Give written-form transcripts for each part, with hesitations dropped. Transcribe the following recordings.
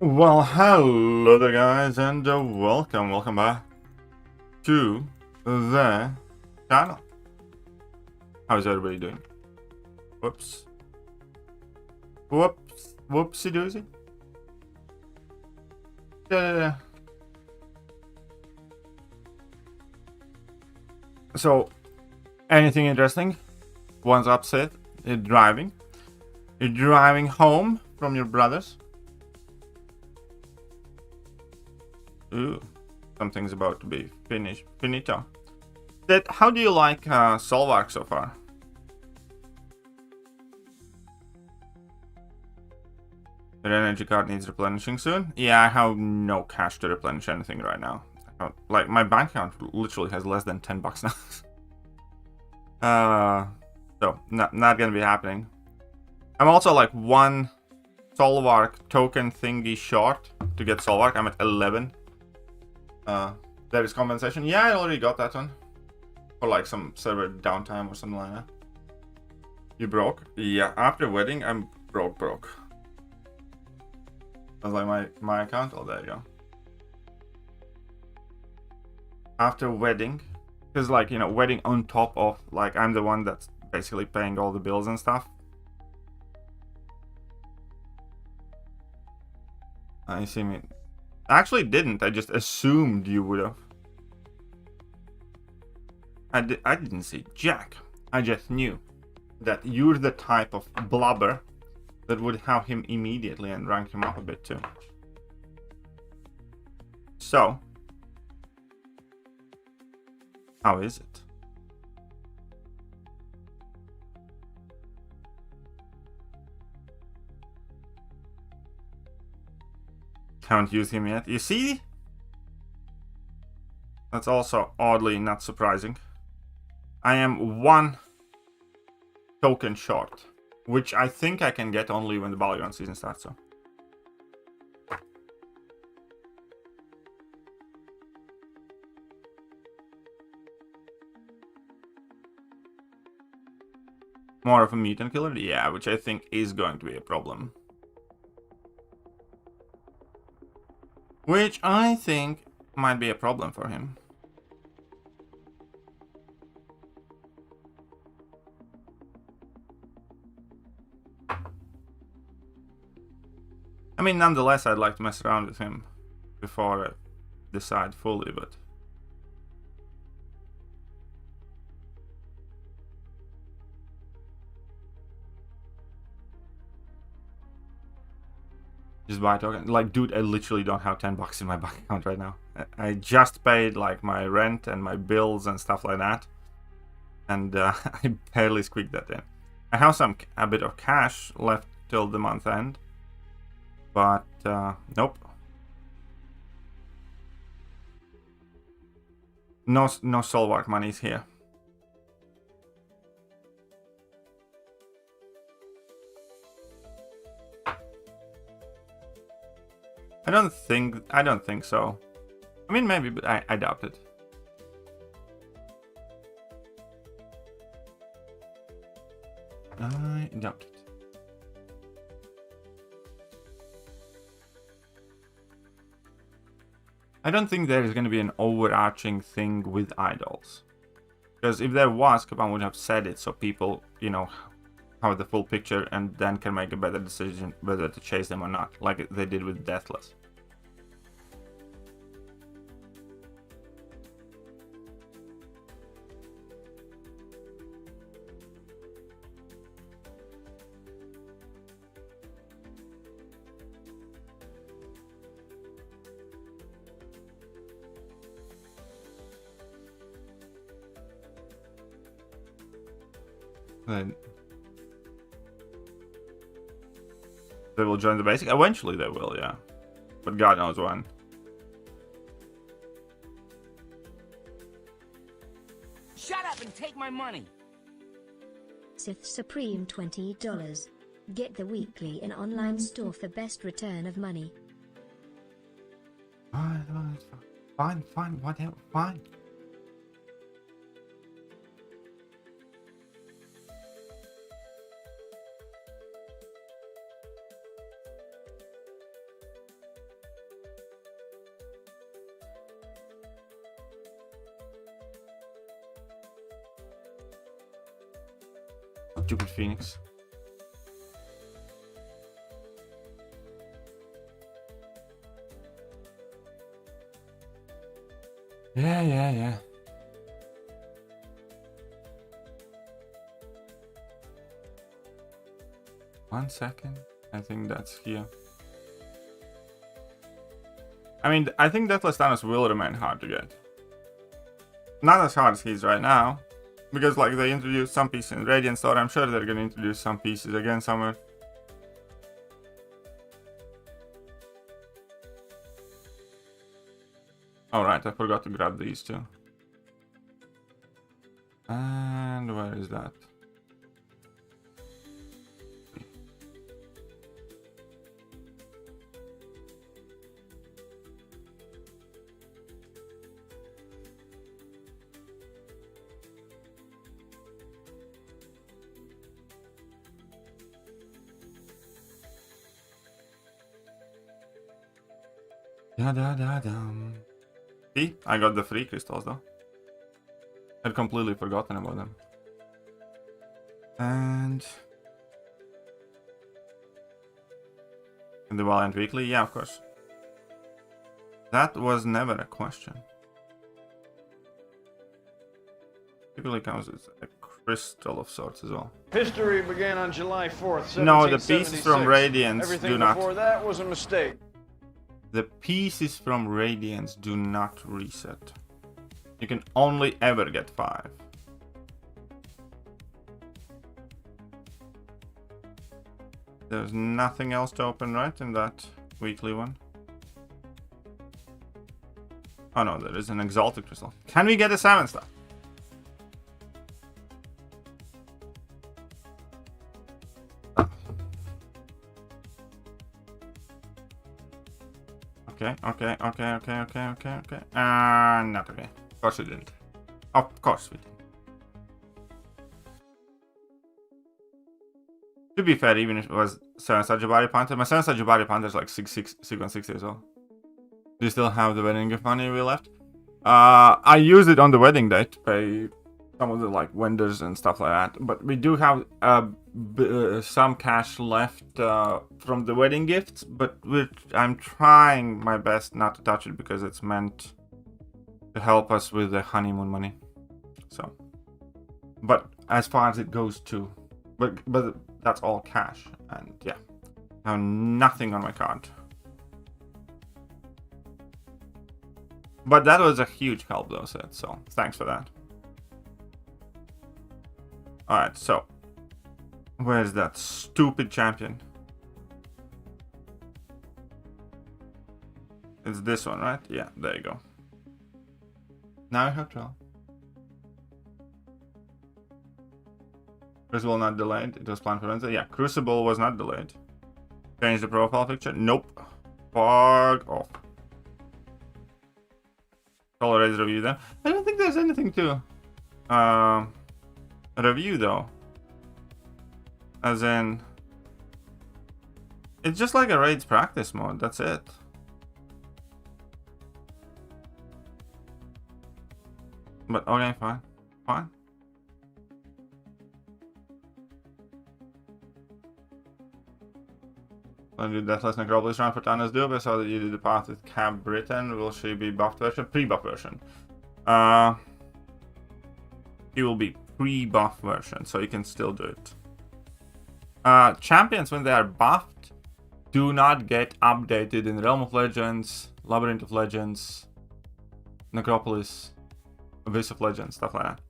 Well, hello there guys, and welcome back to the channel. How's everybody doing? Whoops. Whoopsie doozy. Yeah. So, anything interesting? One's upset. You're driving. You're driving home from your brothers. Ooh, something's about to be finito. How do you like Solvark so far? Your energy card needs replenishing soon. Yeah, I have no cash to replenish anything right now. Like, my bank account literally has less than 10 bucks now. So not gonna be happening. I'm also like one Solvark token thingy short to get Solvark. I'm at 11. There is compensation. Yeah, I already got that one. For like some server downtime or something like that. You broke? Yeah, after wedding, I'm broke. I was like, my account? Oh, there you go. After wedding, because like, you know, wedding on top of, like, I'm the one that's basically paying all the bills and stuff. I see me. I actually didn't. I just assumed you would have. I didn't see Jack. I just knew that you're the type of blubber that would have him immediately and rank him up a bit too. So, how is it? Haven't used him yet. You see? That's also oddly not surprising. I am one token short, which I think I can get only when the Balgon season starts. So. More of a mutant killer? Yeah, which I think is going to be a problem. Which I think might be a problem for him. I mean, nonetheless, I'd like to mess around with him before I decide fully, but... Just buy a token. Like, dude, I literally don't have 10 bucks in my bank account right now. I just paid, like, my rent and my bills and stuff like that. And I barely squeaked that in. I have a bit of cash left till the month end. But, nope. No Solvark monies here. I don't think so. I mean, maybe, but I doubt it. I doubt it. I don't think there is going to be an overarching thing with idols. Because if there was, Kapan would have said it so people, you know, have the full picture and then can make a better decision whether to chase them or not, like they did with Deathless. Then they will join the basic. Eventually they will, yeah. But God knows when. Shut up and take my money. Sith Supreme $20. Get the weekly in online store for best return of money. Fine, whatever, fine. Stupid Phoenix. Yeah. 1 second. I think that's here. I mean, I think Deathless Thanos will remain hard to get. Not as hard as he is right now. Because, like, they introduced some pieces in Radiant Store. I'm sure they're gonna introduce some pieces again somewhere. Alright, I forgot to grab these two. And where is that? See, I got the free crystals though. I'd completely forgotten about them. And the Valiant Weekly, yeah, of course. That was never a question. Typically comes with a crystal of sorts as well. History began on July 4th, 1776. No, the pieces from Radiance Everything do not. before that was a mistake. The pieces from Radiance do not reset. You can only ever get 5. There's nothing else to open, right, in that weekly one? Oh no, there is an Exalted Crystal. Can we get a 7-star? Okay. Not okay. Of course we didn't. Of course we didn't. To be fair, even if it was 7-star Jabari Panther, my 7-star Jabari Panther is like 616 as well. Do you still have the wedding gift money we left? I used it on the wedding day to pay some of the like vendors and stuff like that. But we do have some cash left from the wedding gifts, but I'm trying my best not to touch it because it's meant to help us with the honeymoon money. So, but as far as it goes too, but that's all cash, and yeah, I have nothing on my card. But that was a huge help though, Seth, so thanks for that. Alright, so where's that stupid champion? It's this one, right? Yeah, there you go. Now I have 12. Crucible not delayed. It was planned for Wednesday. Yeah, Crucible was not delayed. Change the profile picture. Nope. Fuck off. Tolerate review then. I don't think there's anything to review though. As in, it's just like a raids practice mode. That's it. But okay, fine. When you do Deathless Necropolis run for Thanos Dube, I saw that you did the path with Cab Britain. Will she be buffed version? Pre-buff version. He will be pre-buff version, so you can still do it. Champions, when they are buffed, do not get updated in Realm of Legends, Labyrinth of Legends, Necropolis, Abyss of Legends, stuff like that.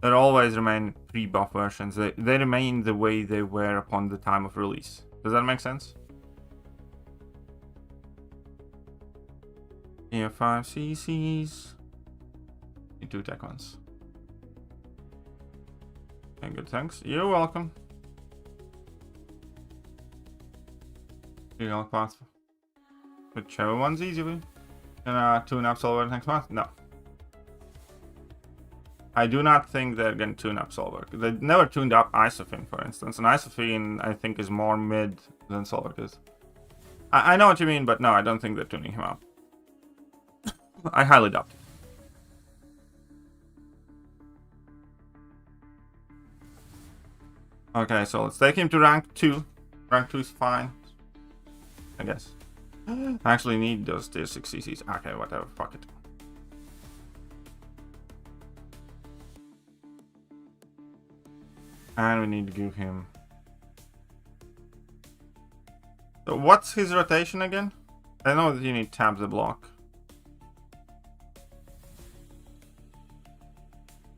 They always remain pre-buff versions. They remain the way they were upon the time of release. Does that make sense? Here 5 CCs. You 2 tech ones. Okay, good, thanks. You're welcome. You know, pass. Whichever one's easy with. Can tune up Solver next month? No. I do not think they're going to tune up Solver. They never tuned up Isophene, for instance. And Isophene, I think, is more mid than Solver is. I know what you mean, but no, I don't think they're tuning him up. I highly doubt it. Okay, so let's take him to rank 2. Rank 2 is fine, I guess. I actually need those tier 6 CCs. Okay, whatever, fuck it. And we need to give him... So what's his rotation again? I know that you need tab the block.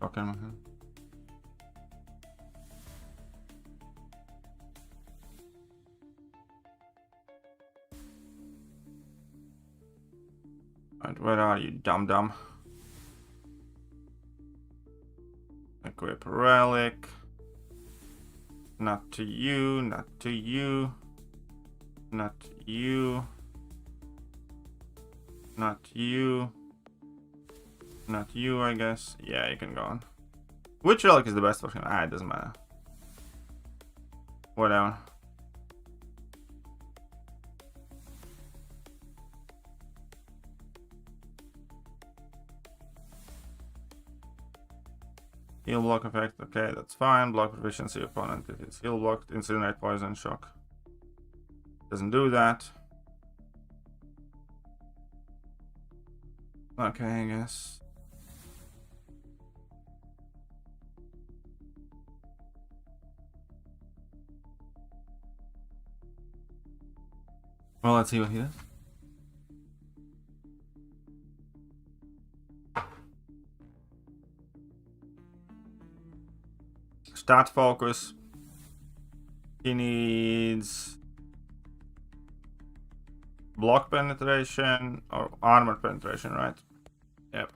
Okay. Right, where are you, dum-dum? Equip relic. Not to you, not to you. Not you. Not you. Not you, I guess. Yeah, you can go on. Which relic is the best for him? Ah, it doesn't matter. Whatever. Heal block effect, okay, that's fine. Block proficiency opponent if it's heal blocked. Incinerate, poison, shock. Doesn't do that. Okay, I guess. Well, let's see what he does. Stat focus. He needs block penetration or armor penetration, right? Yep.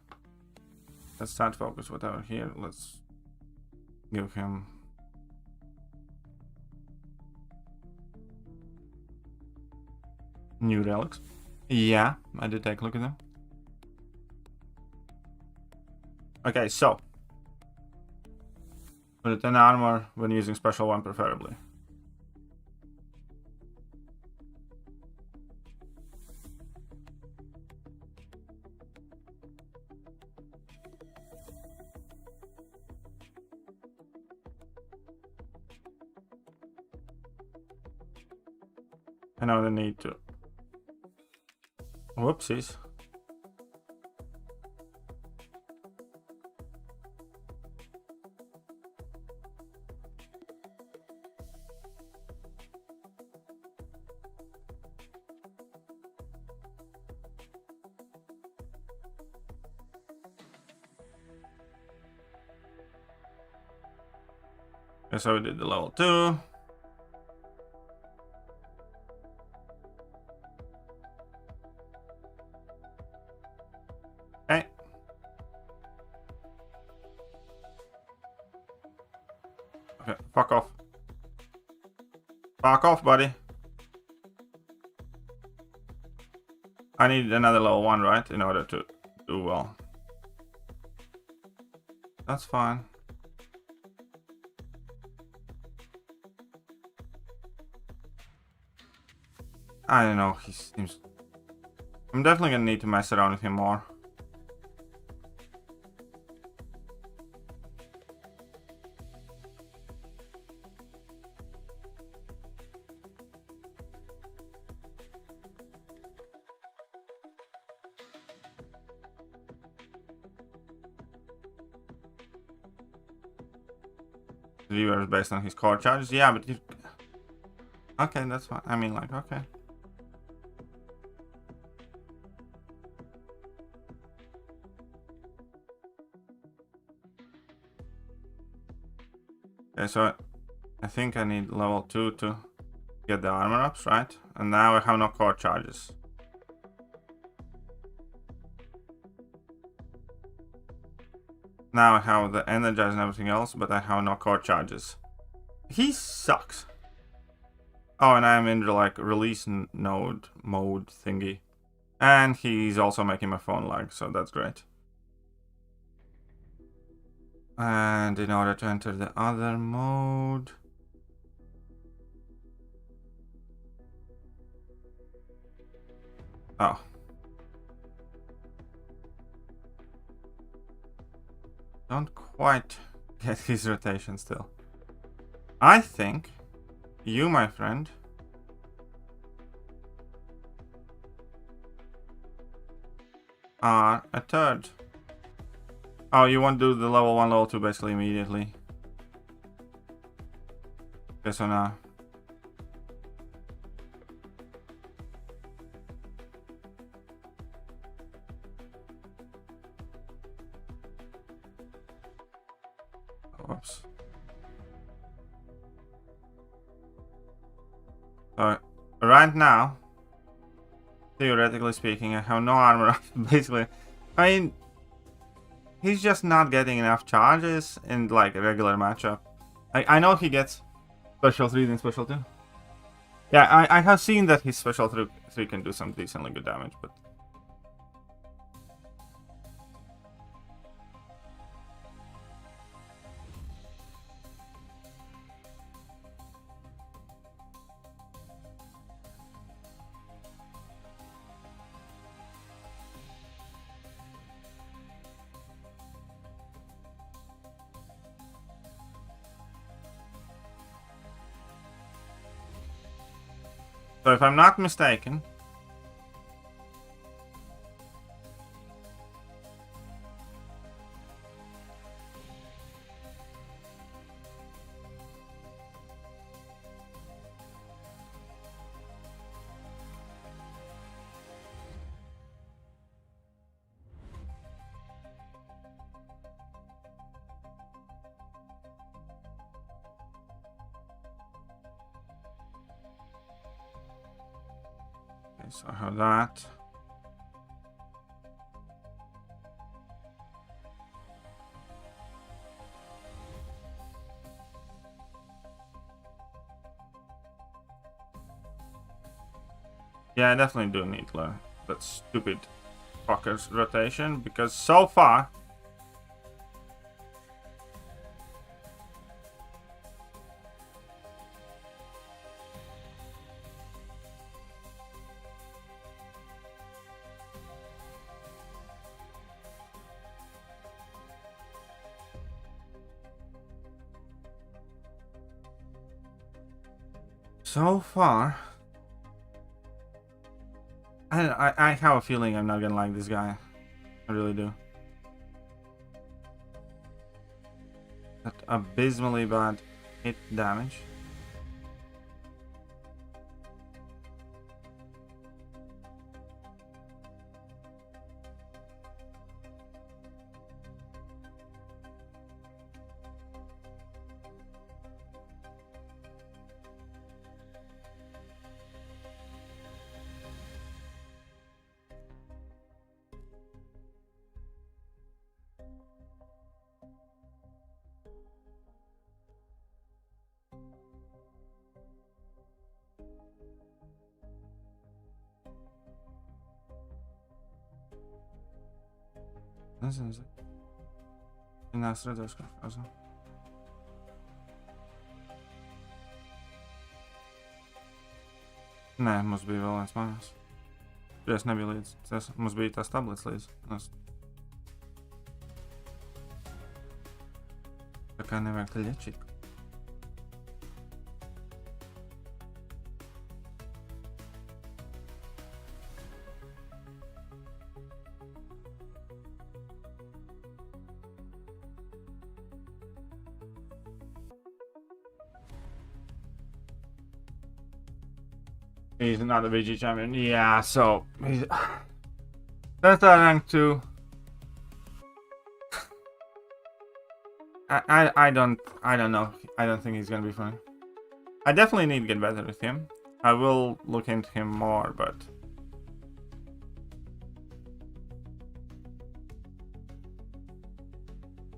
Let's stat focus, whatever here. Let's give him new relics. Yeah, I did take a look at them. Okay, so put it in armor when using special one, preferably. I know the need to. Whoopsies. Okay, so we did the level 2. Okay. Okay, fuck off. Fuck off, buddy. I need another level 1, right? In order to do well. That's fine. I don't know, he seems... I'm definitely gonna need to mess around with him more. Viewers based on his core charges, yeah, but you... Okay, that's fine. I mean, like, okay. Okay, so I think I need level 2 to get the armor ups, right? And now I have no core charges. Now I have the energize and everything else, but I have no core charges. He sucks. Oh, and I'm in the like release node mode thingy. And he's also making my phone lag, so that's great. And in order to enter the other mode... Oh. Don't quite get his rotation still. I think you, my friend, are a third. Oh, you want to do the level 1, level 2 basically immediately. Okay, so now. Whoops. Right now, theoretically speaking, I have no armor. Basically, I mean, he's just not getting enough charges in like a regular matchup. I know he gets special 3 and special 2. Yeah, I have seen that his special 3 can do some decently good damage, but. So if I'm not mistaken, okay, so I have that. Yeah, I definitely do need to learn that stupid fucker's rotation, because so far I have a feeling I'm not gonna like this guy. I really do. That abysmally bad hit damage. Na serduszko, also. Nē, mums bija vēl viens mājās. Es nebiju līdz. Mums bija tās tablets līdz. Tā kā nevajag te ļečīt. He's not a VG champion. Yeah, so he's that's a rank 2. I don't know. I don't think he's gonna be fun. I definitely need to get better with him. I will look into him more, but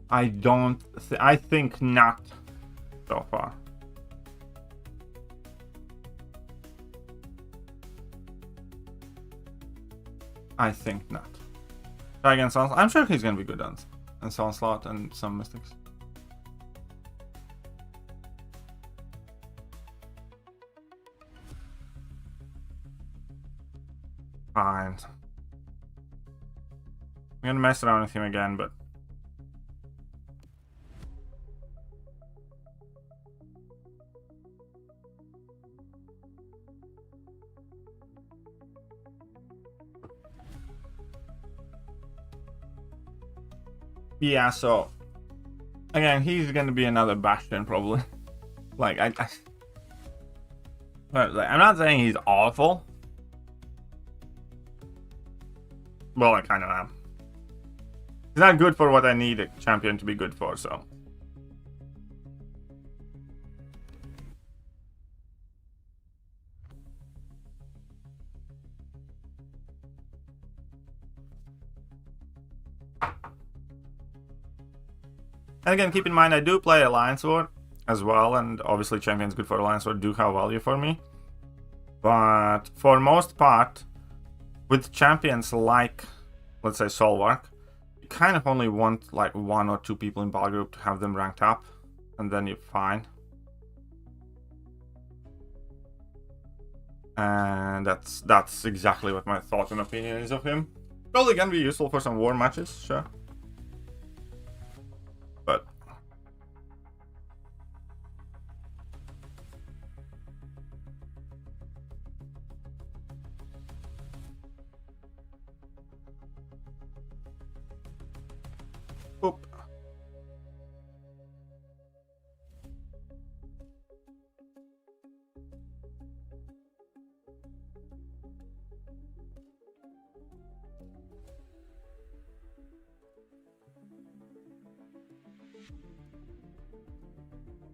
I think not so far. I think not. Try against Onslaught. I'm sure he's gonna be good on Onslaught and some Mystics. Fine. I'm gonna mess around with him again, but Yeah, so again, he's gonna be another Bastion probably. Like I'm not saying he's awful. Well, I kind of am. He's not good for what I need a champion to be good for, so. And again, keep in mind, I do play Alliance War as well, and obviously champions good for Alliance War do have value for me. But for most part, with champions like, let's say, Solvark, you kind of only want like 1 or 2 people in battle group to have them ranked up, and then you're fine. And that's exactly what my thought and opinion is of him. Probably gonna be useful for some war matches, sure. But oop.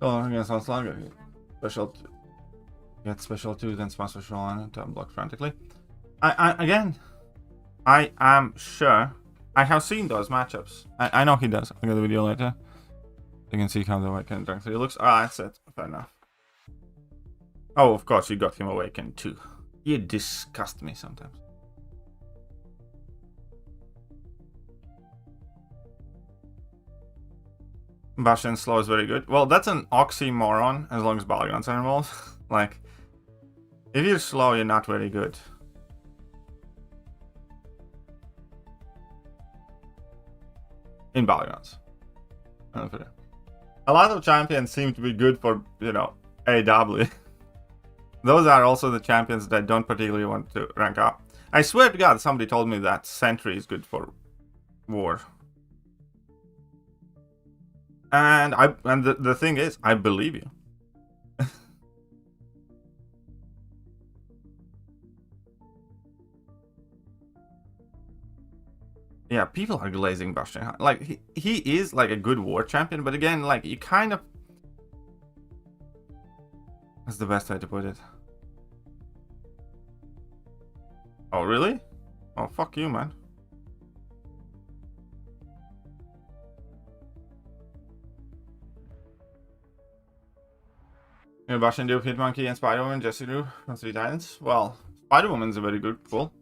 Oh, against Onslaught, get special 2, then smash special on to block frantically. I am sure I have seen those matchups. I know he does. I'll get the video later. You can see how the Awakened Drunk 3 looks. Ah, that's it. Fair enough. Oh, of course, you got him Awakened too. You disgust me sometimes. Bastion slow is very good. Well, that's an oxymoron as long as Balagons are involved. Like, if you're slow, you're not very good. In Balagons. A lot of champions seem to be good for, you know, AW. Those are also the champions that I don't particularly want to rank up. I swear to God, somebody told me that Sentry is good for war. And the thing is, I believe you. Yeah, people are glazing Bastion. Like, he is like a good war champion, but again, like, you kind of... That's the best way to put it. Oh, really? Oh, fuck you, man. You know, Bastion do Hitmonkey and Spider-Woman, Jesse do from 3 Titans. Well, Spider-Woman's a very good pull.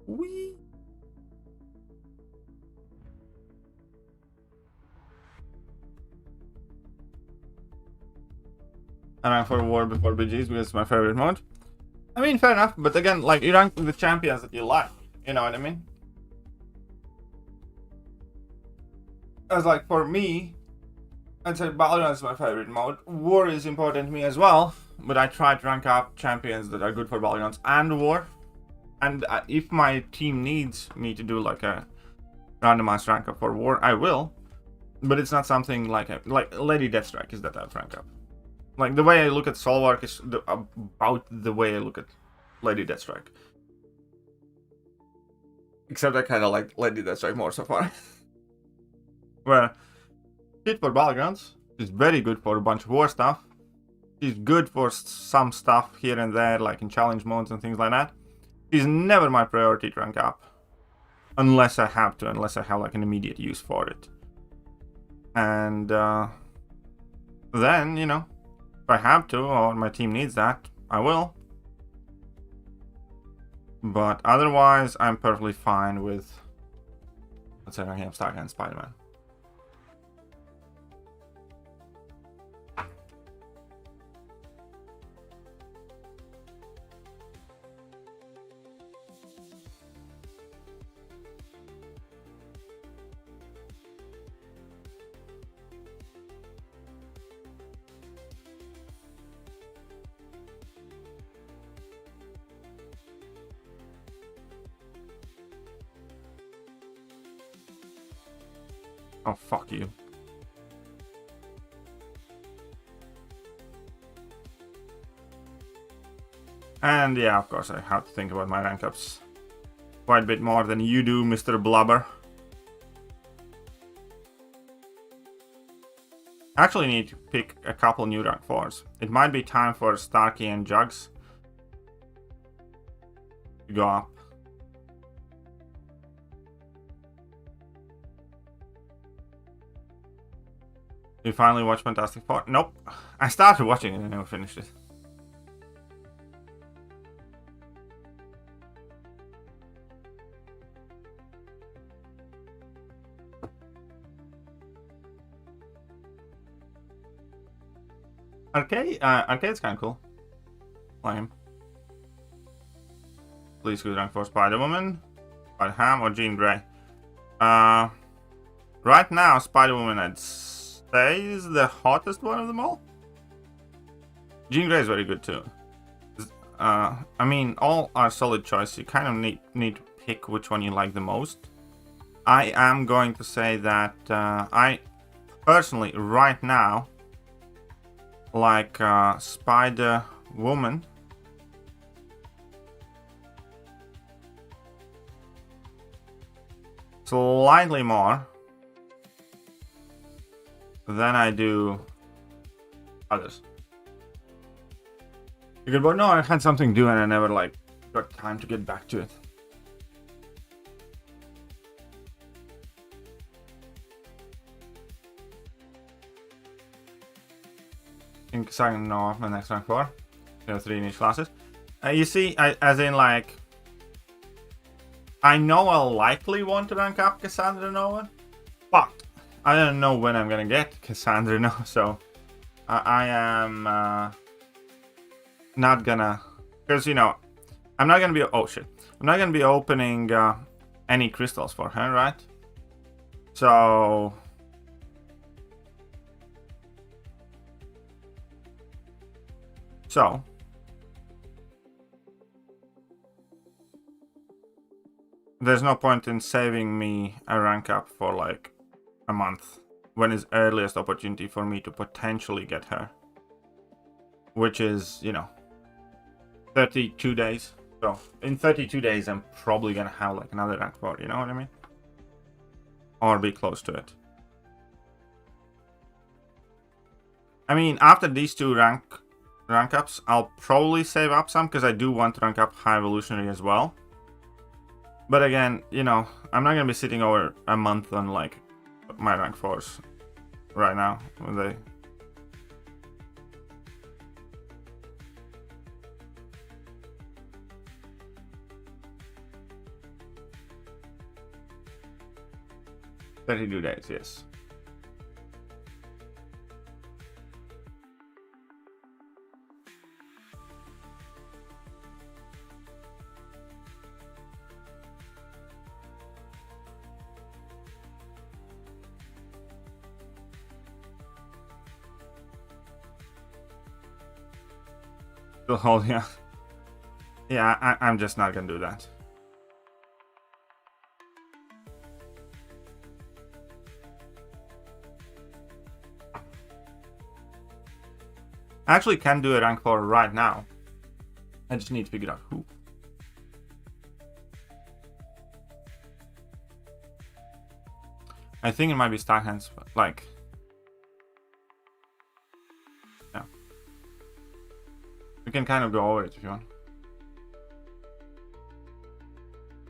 Wee. I ran for war before BGs because it's my favorite mode. I mean, fair enough, but again, like, you rank the champions that you like. You know what I mean? As like, for me, I'd say Balagons is my favorite mode. War is important to me as well, but I try to rank up champions that are good for Balagons and war. And if my team needs me to do like a randomized rank up for war, I will. But it's not something like Lady Deathstrike is that type of rank up. Like, the way I look at Solvark is about the way I look at Lady Deathstrike. Except I kind of like Lady Deathstrike more so far. Where she's for Balagons, she's very good for a bunch of war stuff. She's good for some stuff here and there, like in challenge modes and things like that. She's never my priority to rank up. Unless I have to, unless I have like an immediate use for it. And then, you know, if I have to, or my team needs that, I will. But otherwise, I'm perfectly fine with, let's say, ranking up Stark and Spider-Man. Oh, fuck you. And yeah, of course, I have to think about my rank ups quite a bit more than you do, Mr. Blubber. I actually need to pick a couple new rank 4s. It might be time for Starkey and Jugs to go up. You finally watch Fantastic Four? Nope. I started watching it and I never finished it. Arcade's kind of cool. Play him. Please go rank for Spider-Woman, Spider-Ham, or Jean Grey. Right now, Spider-Woman, I'd say, is the hottest one of them all. Jean Grey is very good too. I mean, all are solid choices. You kind of need to pick which one you like the most. I am going to say that I personally, right now, like Spider-Woman slightly more than I do others. Because, but no, I had something to do and I never like got time to get back to it. I think I know off my next rank 4. There are 3 in each classes. You see, as in like, I know I'll likely want to rank up Cassandra Nova, but I don't know when I'm gonna get Cassandra Nova, so I am not gonna, because you know, I'm not gonna be, oh shit, I'm not gonna be opening any crystals for her, right? So there's no point in saving me a rank up for like a month when is earliest opportunity for me to potentially get her, which is, you know, 32 days. So in 32 days I'm probably gonna have like another rank 4, you know what I mean, or be close to it. I mean, after these 2 rank ups, I'll probably save up some because I do want to rank up High Evolutionary as well. But again, you know, I'm not gonna be sitting over a month on like my rank 4s right now when they. $32 days, yes. Hold, yeah. Yeah, I'm just not gonna do that. I actually can do a rank 4 right now. I just need to figure out who. I think it might be Starhands, but like, yeah. We can kind of go over it if you want.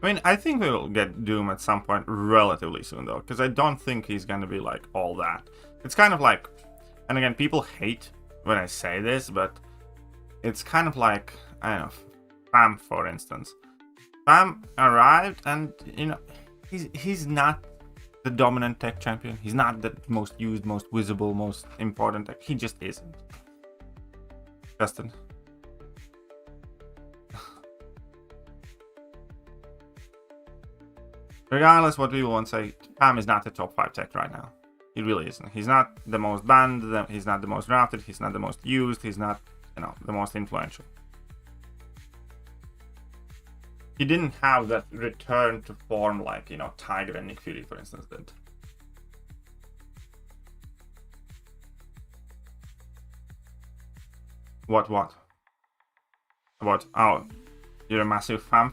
I mean, I think we'll get Doom at some point relatively soon though, because I don't think he's gonna be like all that. It's kind of like, and again, people hate when I say this, but it's kind of like, I don't know, Pam, for instance. Pam arrived and, you know, he's not the dominant tech champion. He's not the most used, most visible, most important tech. He just isn't. Justin. Regardless what people want to say, Pam is not the top 5 tech right now. He really isn't. He's not the most banned, he's not the most drafted, he's not the most used, he's not, you know, the most influential. He didn't have that return to form like, you know, Tiger and Nick Fury, for instance, did. What? What? Oh, you're a massive fan?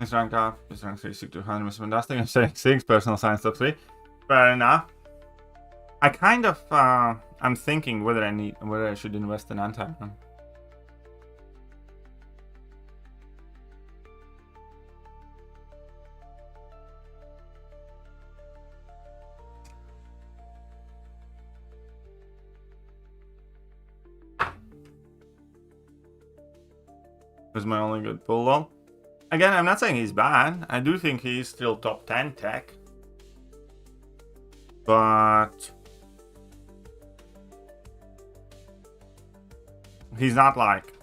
He's ranked up. He's ranked 36 to 100. Mr. Fantastic. I'm saying 6. Personal science top 3. Fair enough. I kind of I'm thinking whether I should invest in anti-venom. Was my only good pull though. Again, I'm not saying he's bad. I do think he's still top 10 tech. But he's not like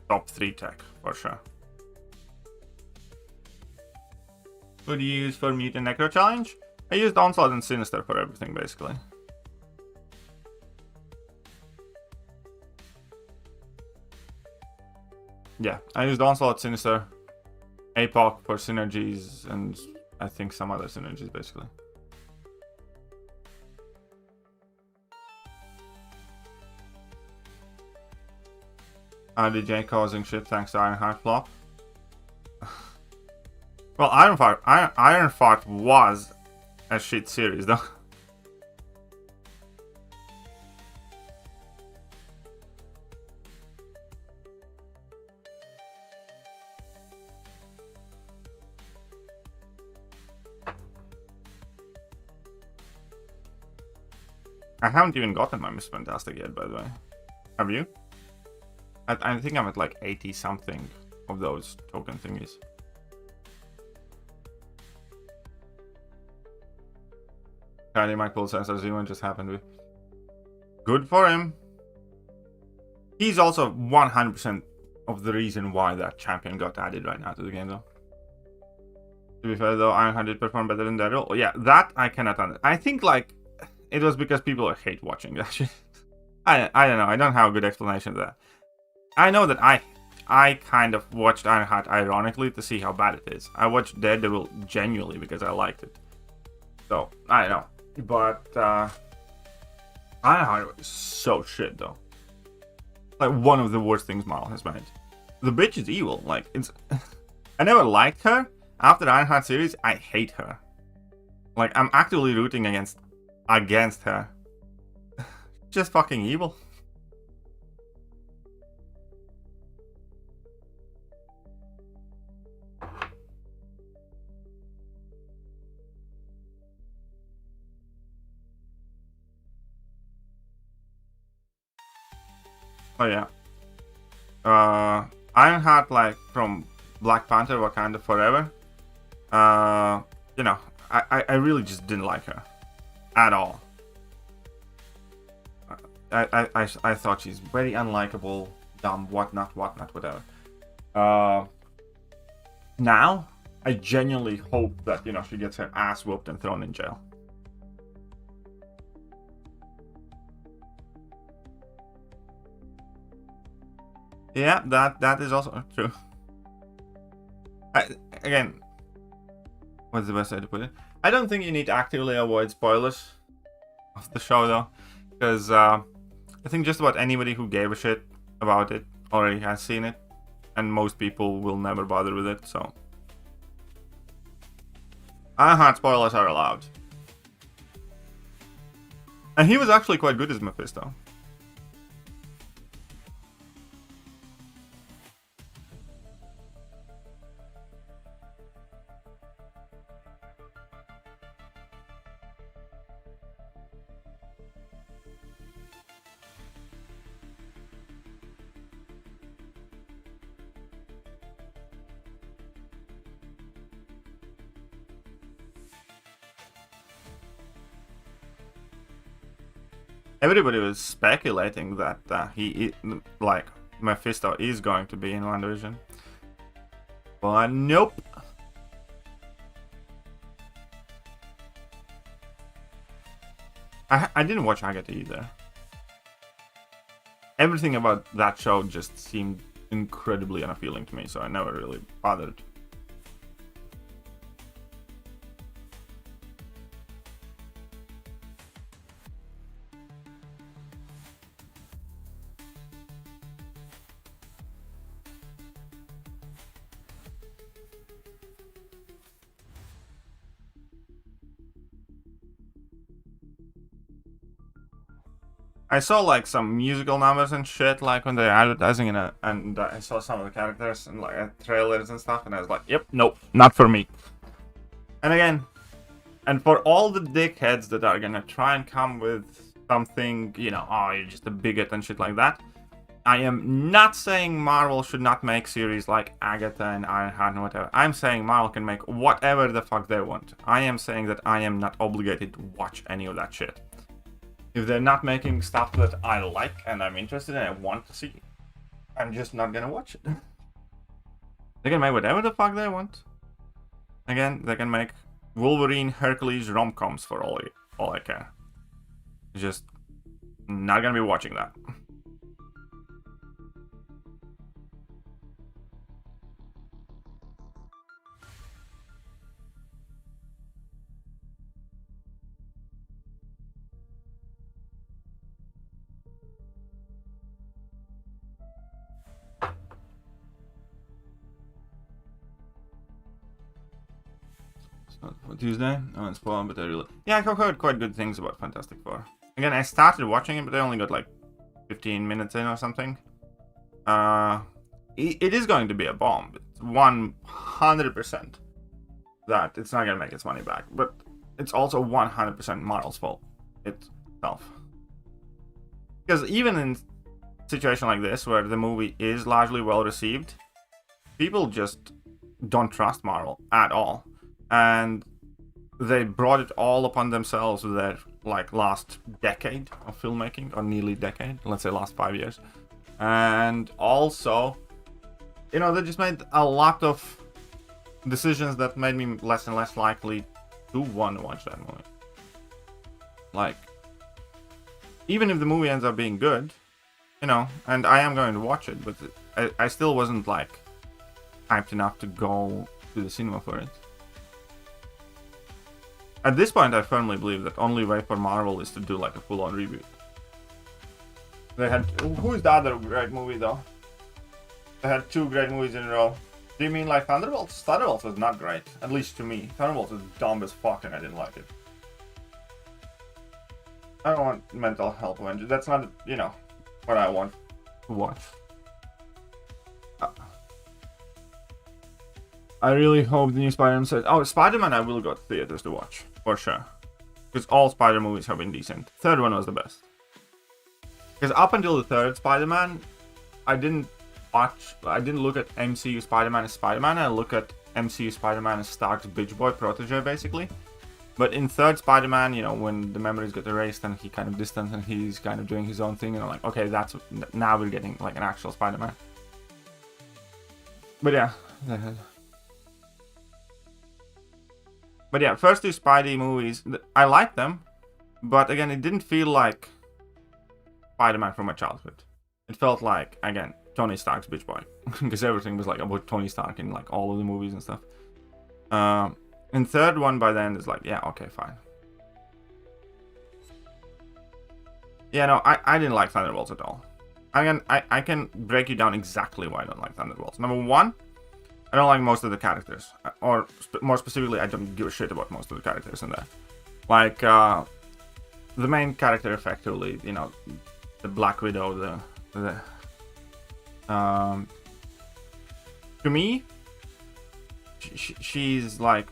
top 3 tech for sure. What do you use for Mutant Necro Challenge? I used Onslaught and Sinister for everything basically. Yeah, I used Onslaught, Sinister, APOC for synergies, and I think some other synergies basically. DJ causing shit thanks to Ironheart flop. Well, Ironheart was a shit series though. I haven't even gotten my Miss Fantastic yet, by the way. Have you? I think I'm at like 80 something of those token thingies. Kylie Michael says Zero just happened to be. Good for him. He's also 100% of the reason why that champion got added right now to the game though. To be fair though, Ironheart did perform better than Daryl. Oh, yeah, that I cannot understand. I think like it was because people hate watching that shit. I don't know. I don't have a good explanation of that. I know that I kind of watched Ironheart ironically to see how bad it is. I watched Daredevil genuinely because I liked it. So, I don't know. But, Ironheart was so shit though. Like, one of the worst things Marvel has made. The bitch is evil. Like, it's... I never liked her. After the Ironheart series, I hate her. Like, I'm actively rooting against her. Just fucking evil. Oh yeah. Ironheart, like from Black Panther, Wakanda Forever. You know, I really just didn't like her at all. I thought she's very unlikable, dumb, whatnot, whatever. Now, I genuinely hope that, you know, she gets her ass whooped and thrown in jail. Yeah, that is also true. Again, what's the best way to put it? I don't think you need to actively avoid spoilers of the show though, because I think just about anybody who gave a shit about it already has seen it, and most people will never bother with it, so. Ironheart spoilers are allowed. And he was actually quite good as Mephisto. Everybody was speculating that like Mephisto is going to be in WandaVision, but nope. I didn't watch Agatha either. everything about that show just seemed incredibly unappealing to me, so I never really bothered. I saw like some musical numbers and shit, like when they're advertising and I saw some of the characters and like trailers and stuff, and I was like, yep, nope, not for me. And again, and for all the dickheads that are gonna try and come with something, you know, oh, you're just a bigot and shit like that, I am not saying Marvel should not make series like Agatha and Ironheart and whatever. I'm saying Marvel can make whatever the fuck they want. I am saying that I am not obligated to watch any of that shit. If they're not making stuff that I like and I'm interested in and I want to see, I'm just not gonna watch it. They can make whatever the fuck they want. Again, they can make Wolverine, Hercules, rom-coms for all I care. Just not gonna be watching that. For Tuesday? Oh, it's spoiled, but I really... Yeah, I've heard quite good things about Fantastic Four. Again, I started watching it, but I only got like 15 minutes in or something. It is going to be a bomb. It's 100% that it's not going to make its money back. But it's also 100% Marvel's fault itself. Because even in a situation like this, where the movie is largely well received, people just don't trust Marvel at all. And they brought it all upon themselves with their like last decade of filmmaking, or nearly decade, let's say last 5 years. And also, you know, they just made a lot of decisions that made me less and less likely to want to watch that movie. Like, even if the movie ends up being good, you know, and I am going to watch it, but I still wasn't like hyped enough to go to the cinema for it. At this point, I firmly believe that only way for Marvel is to do like a full-on reboot. They had... Who is the other great movie though? They had 2 great movies in a row. Do you mean like Thunderbolts? Thunderbolts was not great, at least to me. Thunderbolts was dumb as fuck and I didn't like it. I don't want mental health vengeance. That's not, you know, what I want to watch. I really hope the new Spider-Man says... Oh, Spider-Man I will go to theaters to watch. For sure. Because all Spider movies have been decent. Third one was the best. Because up until the third Spider-Man, I didn't look at MCU Spider-Man as Spider-Man. I look at MCU Spider-Man as Stark's bitch boy protege, basically. But in third Spider-Man, you know, when the memories get erased and he kind of distanced and he's kind of doing his own thing, and I'm like, okay, that's... Now we're getting like an actual Spider-Man. But yeah... But yeah, first 2 Spidey movies, I like them, but again, it didn't feel like Spider-Man from my childhood. It felt like, again, Tony Stark's bitch boy, because everything was like about Tony Stark in like all of the movies and stuff. And third one by then is like, yeah, okay, fine. Yeah, no, I didn't like Thunderbolts at all. Again, I can break you down exactly why I don't like Thunderbolts. Number 1, I don't like most of the characters, or more specifically, I don't give a shit about most of the characters in there. Like, the main character, effectively, you know, the Black Widow, to me, she's like,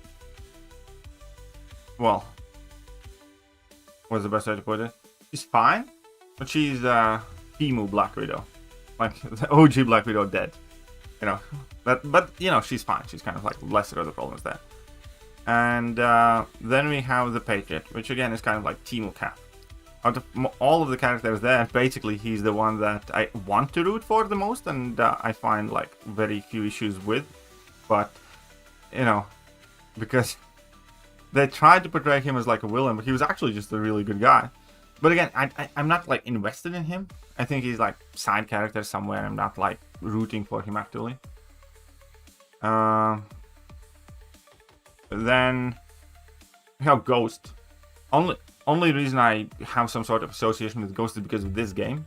well, what's the best way to put it? She's fine, but she's Timu Black Widow, like the OG Black Widow dead. You know, but you know, she's fine. She's kind of like lesser of the problems there. And then we have the Patriot, which again is kind of like Timu Cap. Out of all of the characters there, basically he's the one that I want to root for the most, and I find like very few issues with. But you know, because they tried to portray him as like a villain, but he was actually just a really good guy. But again, I'm not like invested in him. I think he's like side character somewhere. I'm not like rooting for him actively. Then we have Ghost. Only reason I have some sort of association with Ghost is because of this game.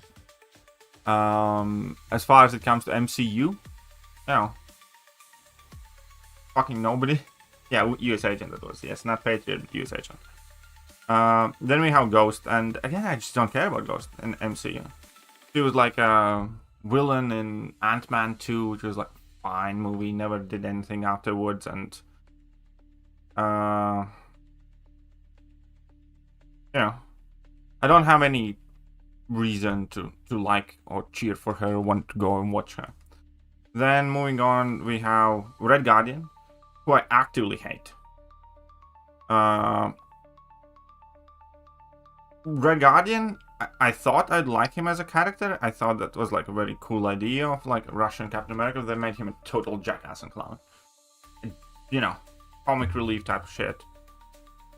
As far as it comes to MCU, you know, fucking nobody. Yeah, US Agent that was. Yes, not Patriot, but US Agent. Then we have Ghost, and again, I just don't care about Ghost in MCU. He was like a villain in Ant-Man 2, which was like a fine movie, never did anything afterwards, and you know, I don't have any reason to like or cheer for her or want to go and watch her. Then moving on, we have Red Guardian, who I actively hate. Red Guardian, I thought I'd like him as a character. I thought that was like a very cool idea of like Russian Captain America. They made him a total jackass and clown. You know, comic relief type of shit.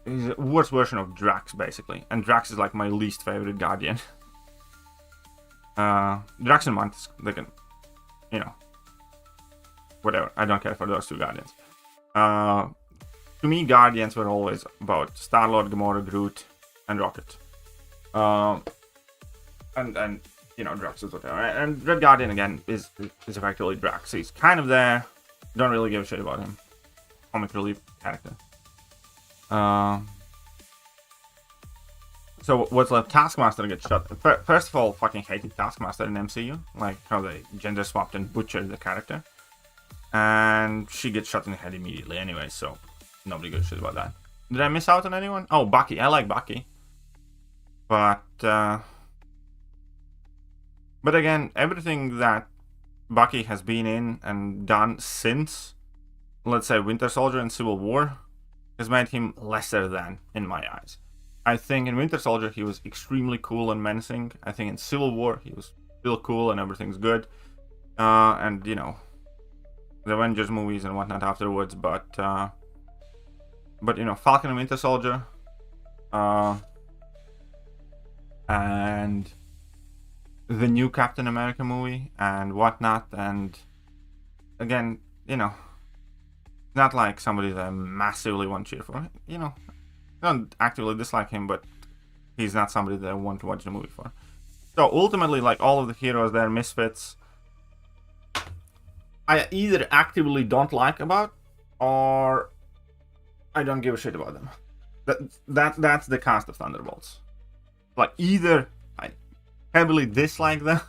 He's a worse version of Drax, basically. And Drax is like my least favorite Guardian. Drax and Mantis, they can, you know, whatever. I don't care for those two Guardians. To me, Guardians were always about Star-Lord, Gamora, Groot, and Rocket. And you know, Drax is whatever. And Red Guardian, again, is effectively Drax. He's kind of there. Don't really give a shit about him. Comic relief character. So what's left? Taskmaster gets shot. First of all, fucking hated Taskmaster in MCU. Like how they gender swapped and butchered the character. And she gets shot in the head immediately anyway, so nobody gives a shit about that. Did I miss out on anyone? Oh, Bucky. I like Bucky. But again, everything that Bucky has been in and done since, let's say, Winter Soldier and Civil War, has made him lesser than in my eyes. I think in Winter Soldier he was extremely cool and menacing. I think in Civil War he was still cool and everything's good. And you know, the Avengers movies and whatnot afterwards. But you know, Falcon and Winter Soldier, and the new Captain America movie and whatnot. And again, you know, not like somebody that I massively want to cheer for. You know, I don't actively dislike him, but he's not somebody that I want to watch the movie for. So ultimately, like all of the heroes, they're misfits. I either actively don't like about, or I don't give a shit about them. That's the cast of Thunderbolts. Like either I heavily dislike them,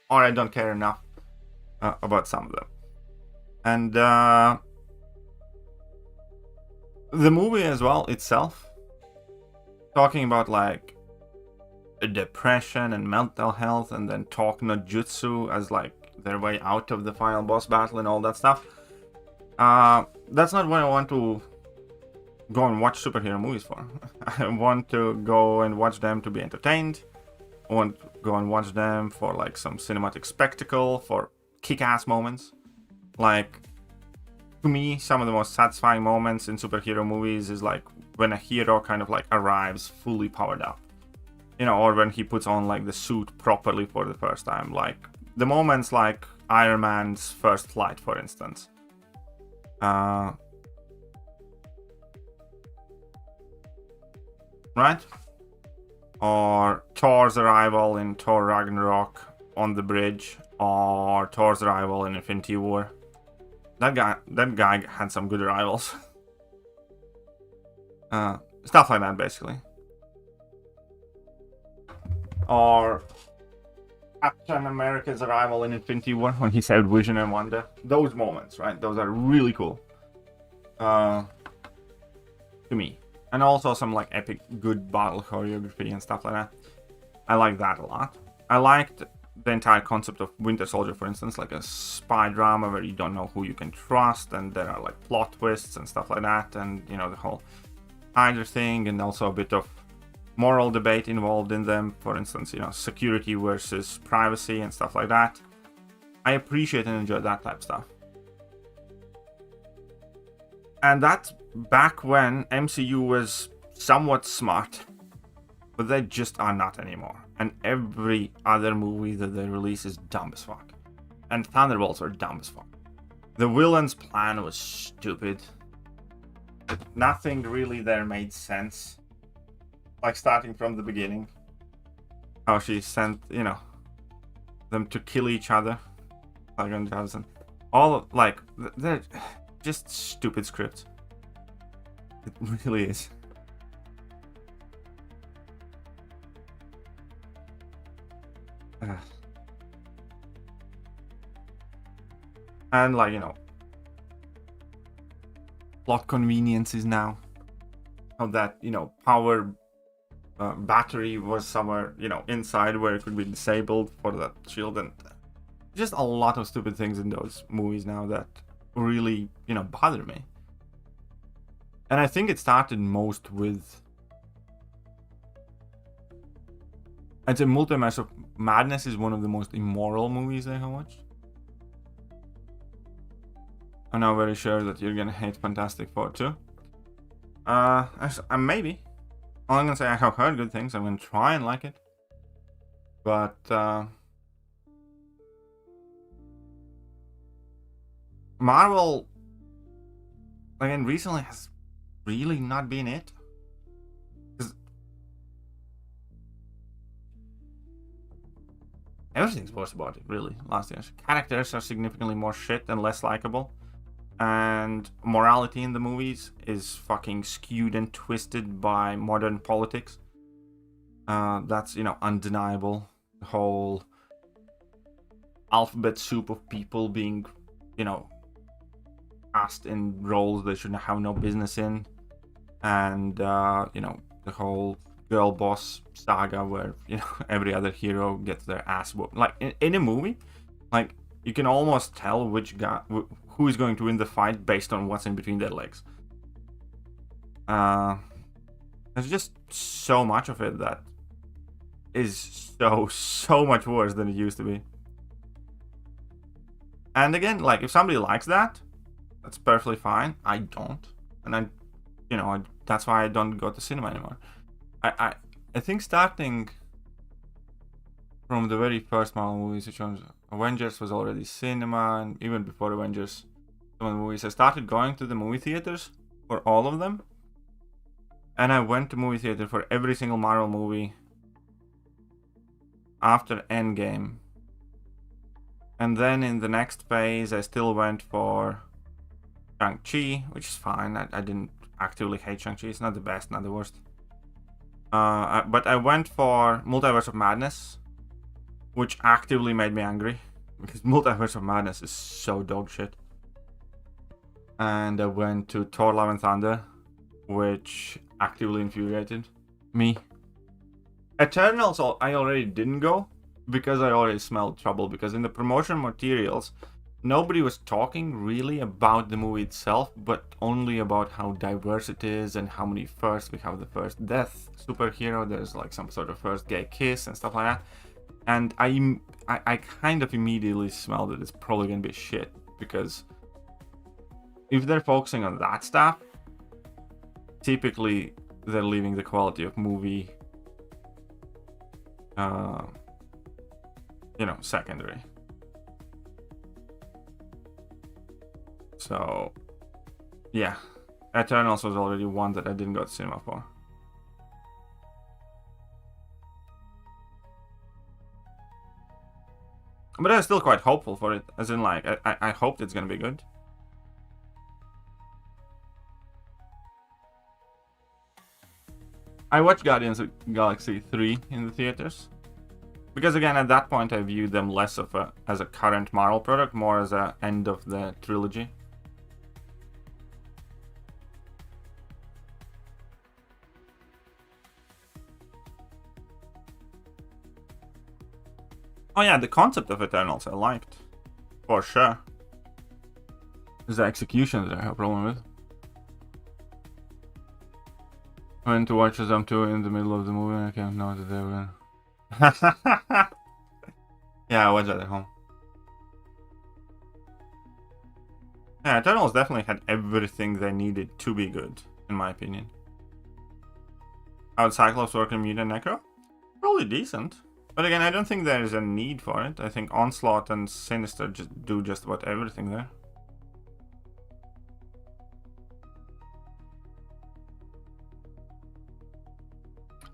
or I don't care enough about some of them. And the movie as well itself, talking about like depression and mental health, and then talk no jutsu as like their way out of the final boss battle and all that stuff. That's not what I want to go and watch superhero movies for. I want to go and watch them to be entertained. I want to go and watch them for like some cinematic spectacle, for kick-ass moments. Like, to me, some of the most satisfying moments in superhero movies is like when a hero kind of like arrives fully powered up. You know, or when he puts on like the suit properly for the first time. Like the moments like Iron Man's first flight, for instance. Right? Or Thor's arrival in Thor Ragnarok on the bridge, or Thor's arrival in Infinity War. That guy had some good arrivals. Stuff like that, basically. Or Captain America's arrival in Infinity War when he saved Vision and Wanda. Those moments, right? Those are really cool. To me. And also some like epic good battle choreography and stuff like that. I like that a lot. I liked the entire concept of Winter Soldier, for instance, like a spy drama where you don't know who you can trust, and there are like plot twists and stuff like that, and you know, the whole Hydra thing, and also a bit of moral debate involved in them. For instance, you know, security versus privacy and stuff like that. I appreciate and enjoy that type of stuff. And that's back when MCU was somewhat smart. but they just are not anymore. And every other movie that they release is dumb as fuck. And Thunderbolts are dumb as fuck. The villain's plan was stupid. Nothing really there made sense. Like starting from the beginning. How she sent, you know, them to kill each other. Like on Johnson. All like, they're just stupid scripts. It really is. And like, you know, plot conveniences now. How that, you know, power battery was somewhere, you know, inside where it could be disabled for that shield, and just a lot of stupid things in those movies now that really, you know, bother me. And I think it started most with, I'd say Multiverse of Madness is one of the most immoral movies I have watched. I'm now very sure that you're gonna hate Fantastic Four too. Maybe. All I'm gonna say, I have heard good things. I'm gonna try and like it. But, Marvel, again, recently has really not been it. Everything's worse about it, really, last year. Characters are significantly more shit and less likable. And morality in the movies is fucking skewed and twisted by modern politics. That's, you know, undeniable. The whole alphabet soup of people being, you know, cast in roles they should have no business in. And, you know, the whole girl boss saga where, you know, every other hero gets their ass whooped. Like, in a movie, like, you can almost tell which guy, who is going to win the fight based on what's in between their legs. There's just so much of it that is so much worse than it used to be. And again, like, if somebody likes that, that's perfectly fine. I don't. And you know, that's why I don't go to cinema anymore. I think starting from the very first Marvel movies, which was Avengers, was already cinema, and even before Avengers, some of the movies, I started going to the movie theaters for all of them. And I went to movie theater for every single Marvel movie after Endgame. And then in the next phase, I still went for Shang-Chi, which is fine. I didn't actively hate Shang-Chi. It's not the best, not the worst. But I went for Multiverse of Madness, which actively made me angry, because Multiverse of Madness is so dog shit. And I went to Thor Love and Thunder, which actively infuriated me. Eternals, I already didn't go, because I already smelled trouble, because in the promotion materials, nobody was talking really about the movie itself, but only about how diverse it is and how many firsts. We have the first death superhero, there's like some sort of first gay kiss and stuff like that. And I kind of immediately smelled that it's probably gonna be shit, because if they're focusing on that stuff, typically they're leaving the quality of movie, you know, secondary. So, yeah, Eternals was already one that I didn't go to cinema for. But I was still quite hopeful for it, as in, like, I hoped it's gonna be good. I watched Guardians of the Galaxy 3 in the theaters. Because again, at that point I viewed them less of as a current Marvel product, more as an end of the trilogy. Oh yeah, the concept of Eternals I liked, for sure. It's the execution that I have a problem with. I went to watch them two in the middle of the movie and I can't know that they were... Yeah, I watched that at home. Yeah, Eternals definitely had everything they needed to be good, in my opinion. How would Cyclops work in Mutant Necro? Probably decent. But again, I don't think there is a need for it. I think Onslaught and Sinister just do just about everything there.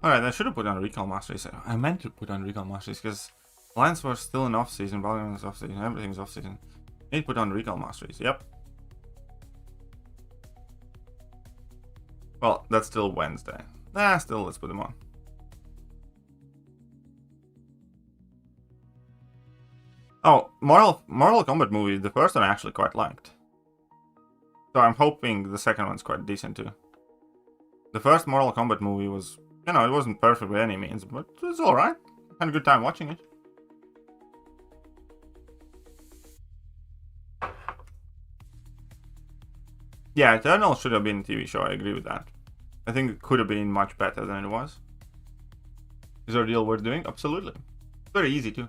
Alright, I should have put on Recall Masteries. I meant to put on Recall Masteries because Alliance Wars still in off-season, Valiant is off-season, everything's off-season. Need to put on Recall Masteries, yep. Well, that's still Wednesday. Still, let's put them on. Oh, Mortal Kombat movie, the first one I actually quite liked. So I'm hoping the second one's quite decent too. The first Mortal Kombat movie was, you know, it wasn't perfect by any means, but it was alright. Had a good time watching it. Yeah, Eternal should have been a TV show, I agree with that. I think it could have been much better than it was. Is there a deal worth doing? Absolutely. Very easy too.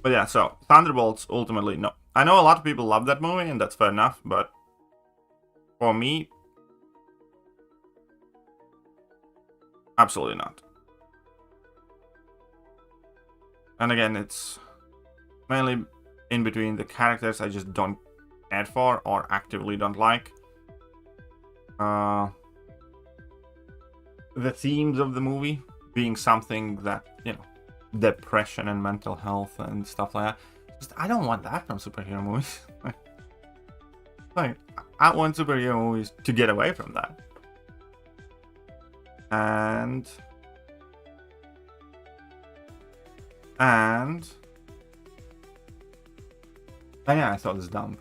But yeah, so Thunderbolts ultimately, no. I know a lot of people love that movie, and that's fair enough, but for me, absolutely not. And again, it's mainly in between the characters I just don't care for or actively don't like. The themes of the movie being something that, you know, depression and mental health and stuff like that. Just, I don't want that from superhero movies. Like, I want superhero movies to get away from that. And yeah, I thought this dumb.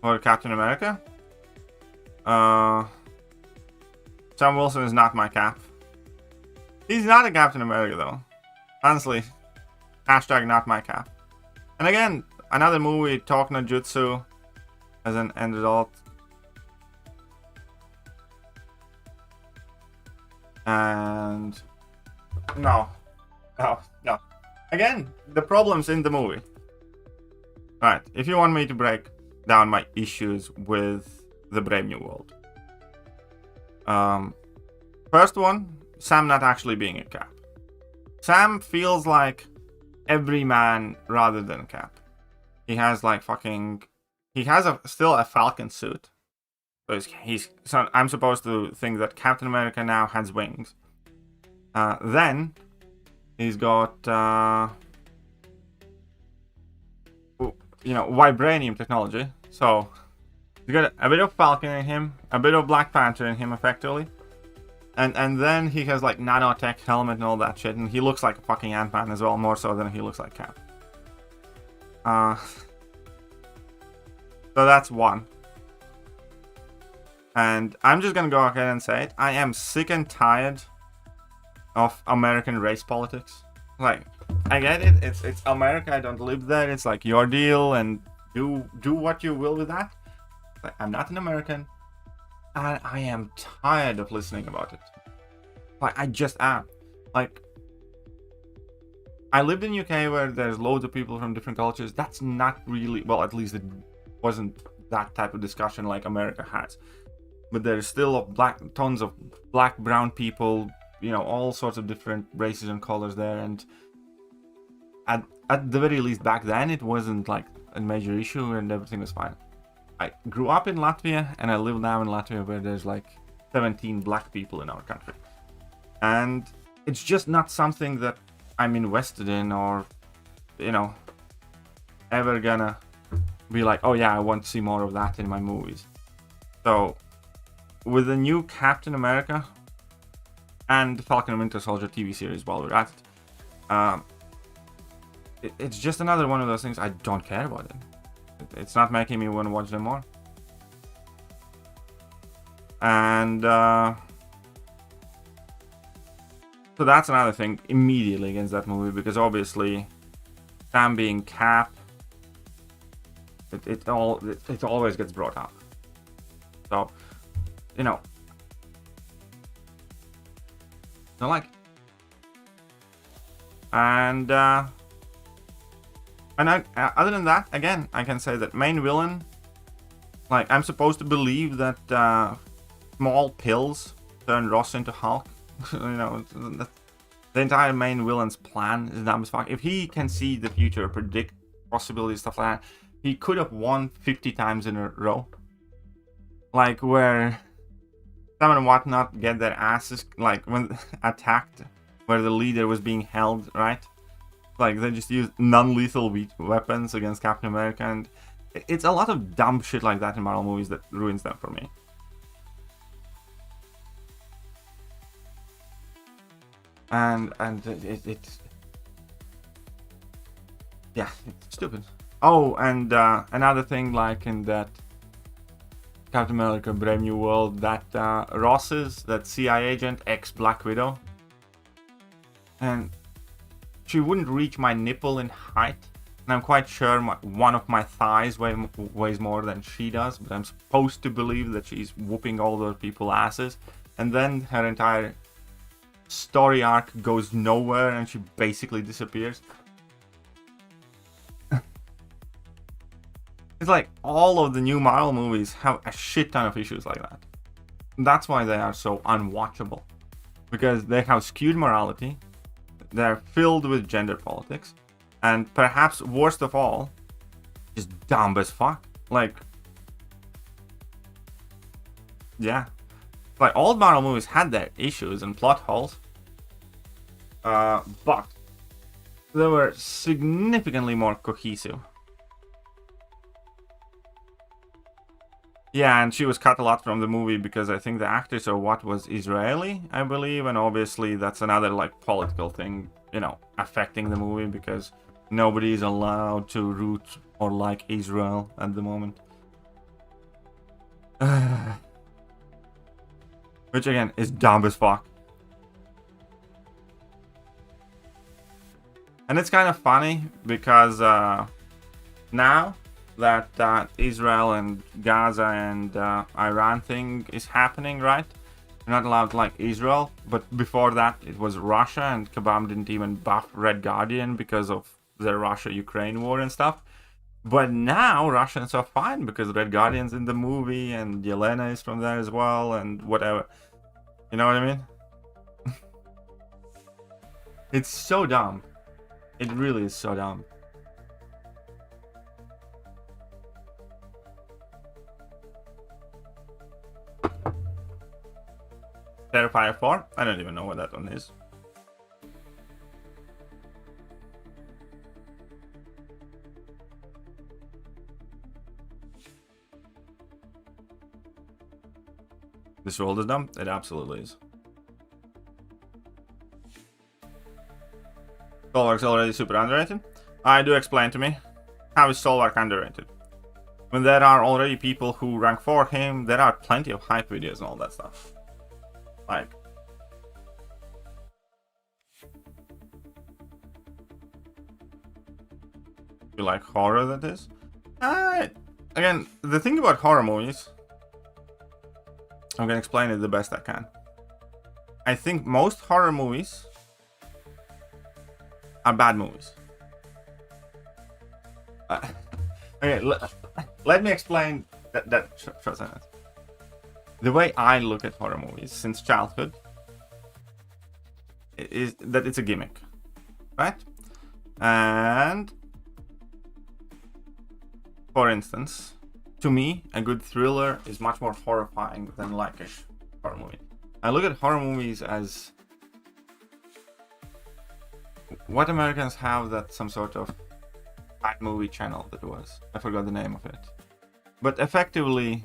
Or Captain America? Sam Wilson is not my Cap. He's not a Captain America, though. Honestly. Hashtag not my Cap. And again, another movie, Talk No Jutsu, as an end result. And... No. Again, the problem's in the movie. Alright, if you want me to break down my issues with the Brave New World. First one, Sam not actually being a Cap. Sam feels like every man rather than Cap. He has like fucking... He has still a Falcon suit. So I'm supposed to think that Captain America now has wings. Then he's got you know, vibranium technology. So he's got a bit of Falcon in him, a bit of Black Panther in him, effectively. And then he has like nanotech helmet and all that shit, and he looks like a fucking Ant-Man as well, more so than he looks like Cap. So that's one. And I'm just gonna go ahead and say it. I am sick and tired of American race politics. Like, I get it. It's America. I don't live there. It's like your deal, and do what you will with that. Like, I'm not an American, and I am tired of listening about it. Like, I just am. Like, I lived in UK where there's loads of people from different cultures. That's not really, well, at least it wasn't that type of discussion like America has. But there's still tons of black, brown people, you know, all sorts of different races and colors there. And at the very least back then, it wasn't like a major issue and everything was fine. I grew up in Latvia, and I live now in Latvia where there's like 17 black people in our country. And it's just not something that I'm invested in or, you know, ever gonna be like, oh yeah, I want to see more of that in my movies. So with the new Captain America and the Falcon and Winter Soldier TV series while we're at it, it's just another one of those things. I don't care about it. It's not making me want to watch them more. And so that's another thing immediately against that movie, because obviously Sam being Cap, it always gets brought up. So, you know, don't like it. And other than that, again, I can say that main villain, like, I'm supposed to believe that small pills turn Ross into Hulk. You know, the entire main villain's plan is dumb as fuck. If he can see the future, predict possibilities, stuff like that, he could have won 50 times in a row. Like, where Sam and whatnot get their asses, like, when attacked, where the leader was being held, right? Like, they just use non-lethal weapons against Captain America, and it's a lot of dumb shit like that in Marvel movies that ruins them for me. And it's yeah, it's stupid. Oh, and another thing, like in that Captain America Brave New World, that Ross is that CIA agent, ex-Black Widow, and she wouldn't reach my nipple in height, and I'm quite sure one of my thighs weighs more than she does, but I'm supposed to believe that she's whooping all those people's asses, and then her entire story arc goes nowhere and she basically disappears. It's like all of the new Marvel movies have a shit ton of issues like that. That's why they are so unwatchable, because they have skewed morality, they're filled with gender politics, and perhaps worst of all, just dumb as fuck. Like, yeah, like all Marvel movies had their issues and plot holes, but they were significantly more cohesive. Yeah, and she was cut a lot from the movie because I think the actress or what was Israeli, I believe, and obviously that's another like political thing, you know, affecting the movie, because nobody is allowed to root or like Israel at the moment. Which again is dumb as fuck. And it's kind of funny because now that Israel and Gaza and Iran thing is happening, right? You're not allowed to like Israel, but before that it was Russia, and Kabam didn't even buff Red Guardian because of the Russia-Ukraine war and stuff. But now Russians are fine because Red Guardian's in the movie and Yelena is from there as well and whatever. You know what I mean? It's so dumb. It really is so dumb. Terrifier 4? I don't even know what that one is. This world is dumb? It absolutely is. Solvark's already super underrated? Do explain to me. How is Solvark underrated? When there are already people who rank for him, there are plenty of hype videos and all that stuff. Like, you like horror, that is? Again, the thing about horror movies, I'm gonna explain it the best I can. I think most horror movies are bad movies. Okay, let me explain that short sentence. The way I look at horror movies since childhood is that it's a gimmick, right? And for instance, to me, a good thriller is much more horrifying than like a horror movie. I look at horror movies as what Americans have, that some sort of bad movie channel that was. I forgot the name of it. But effectively,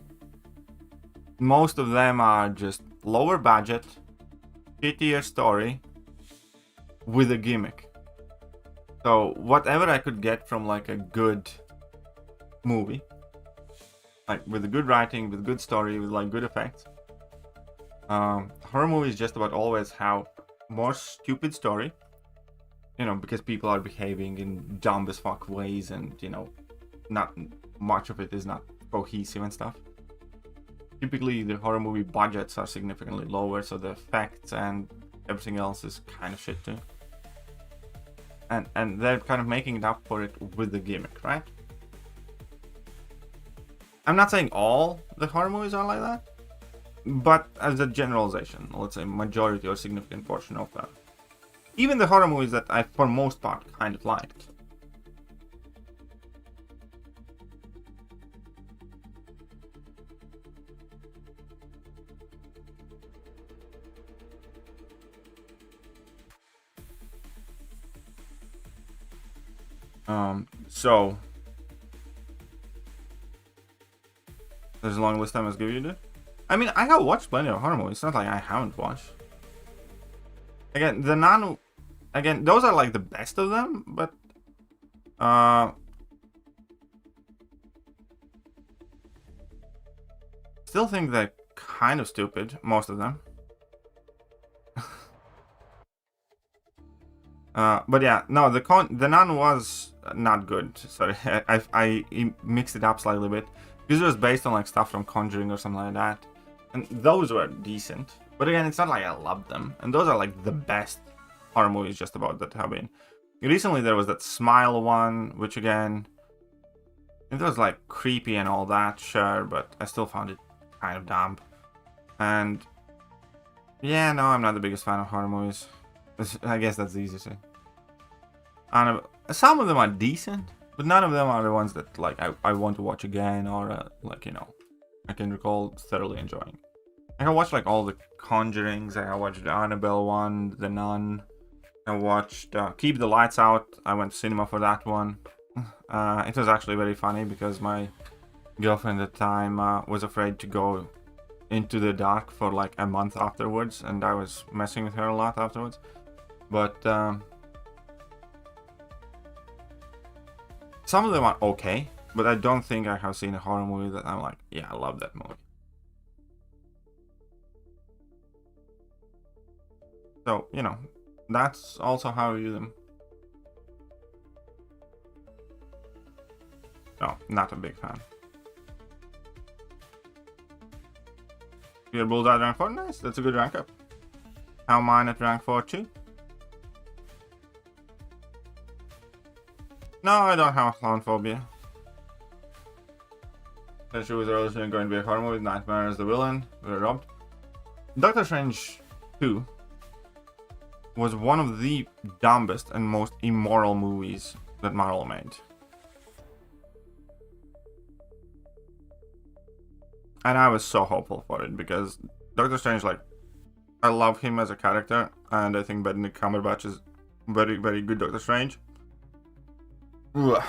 most of them are just lower budget, shittier story with a gimmick. So whatever I could get from like a good movie, like with a good writing, with good story, with like good effects, Horror movies just about always have more stupid story, you know, because people are behaving in dumb as fuck ways, and you know, not much of it is not cohesive and stuff. Typically the horror movie budgets are significantly lower, so the effects and everything else is kind of shit too, and they're kind of making it up for it with the gimmick, right? I'm not saying all the horror movies are like that, but as a generalization, let's say majority or significant portion of them. Even the horror movies that I, for most part, kind of liked. So there's a long list I must give you, dude. I mean, I have watched plenty of horror movies. It's not like I haven't watched. Again, the Nun, again, those are like the best of them, but still think they're kind of stupid, most of them. But yeah, no, the Nun was not good. Sorry, I mixed it up slightly a bit. Because it was based on like stuff from Conjuring or something like that. And those were decent. But again, it's not like I loved them. And those are like the best horror movies just about that have been. Recently there was that Smile one, which again, it was like creepy and all that, sure, but I still found it kind of dumb. And yeah, no, I'm not the biggest fan of horror movies. I guess that's the easiest thing. And some of them are decent, but none of them are the ones that like I want to watch again, or like, you know, I can recall thoroughly enjoying. I watched like all the Conjurings. I watched the Annabelle one, The Nun. I watched Keep the Lights Out. I went to cinema for that one. It was actually very funny because my girlfriend at the time was afraid to go into the dark for like a month afterwards, and I was messing with her a lot afterwards. But some of them are okay, but I don't think I have seen a horror movie that I'm like, yeah, I love that movie. So, you know, that's also how I view them. No, not a big fan. Your Bullseye rank 4, nice, that's a good rank up. How mine at rank 4 too? No, I don't have a clown phobia. She was originally going to be a horror movie, Nightmare as the villain, we were robbed. Doctor Strange 2 was one of the dumbest and most immoral movies that Marvel made. And I was so hopeful for it because Doctor Strange, like, I love him as a character, and I think Benedict Cumberbatch is very, very good Doctor Strange. Ugh.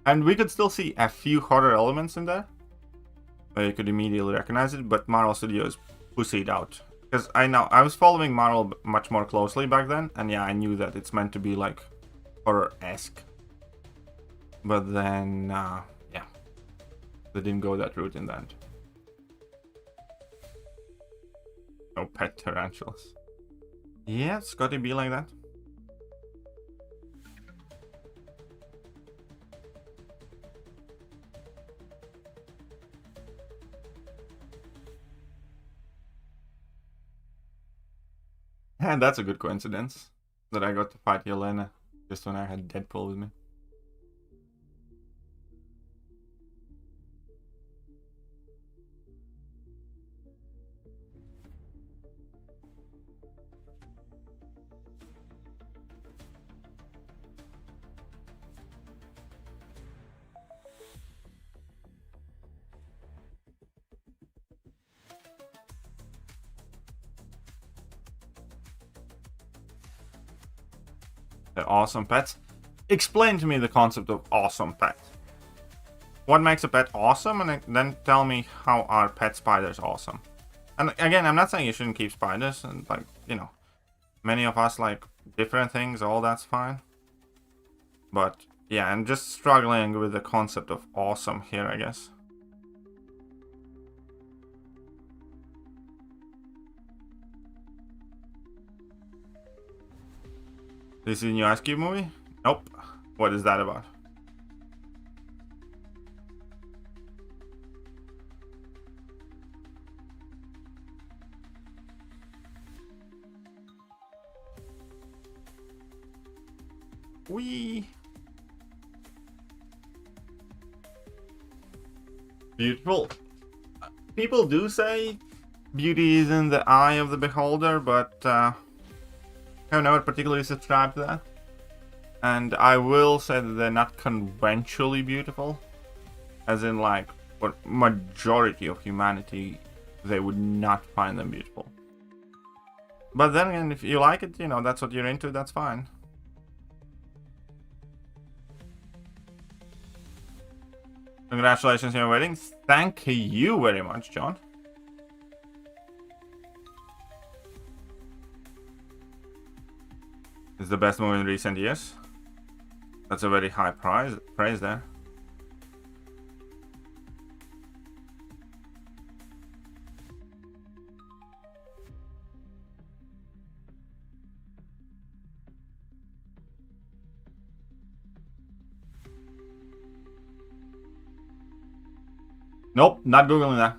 And we could still see a few horror elements in there, where you could immediately recognize it, but Marvel Studios pussied out. Because I was following Marvel much more closely back then, and yeah, I knew that it's meant to be like horror-esque. But then, yeah, they didn't go that route in the end. No pet tarantulas. Yeah, it's gotta be like that. And that's a good coincidence that I got to fight Yelena just when I had Deadpool with me. They're awesome pets. Explain to me the concept of awesome pet. What makes a pet awesome, and then tell me how are pet spiders awesome. And again, I'm not saying you shouldn't keep spiders, and like, you know, many of us like different things, all that's fine. But yeah, I'm just struggling with the concept of awesome here, I guess. This is a new Ice Cube movie? Nope. What is that about? Wee. Beautiful. People do say beauty is in the eye of the beholder, but I've never particularly subscribed to that. And I will say that they're not conventionally beautiful. As in, like, for majority of humanity, they would not find them beautiful. But then again, if you like it, you know, that's what you're into, that's fine. Congratulations on your wedding. Thank you very much, John. It's the best movie in recent years. That's a very high praise there. Nope, not googling that.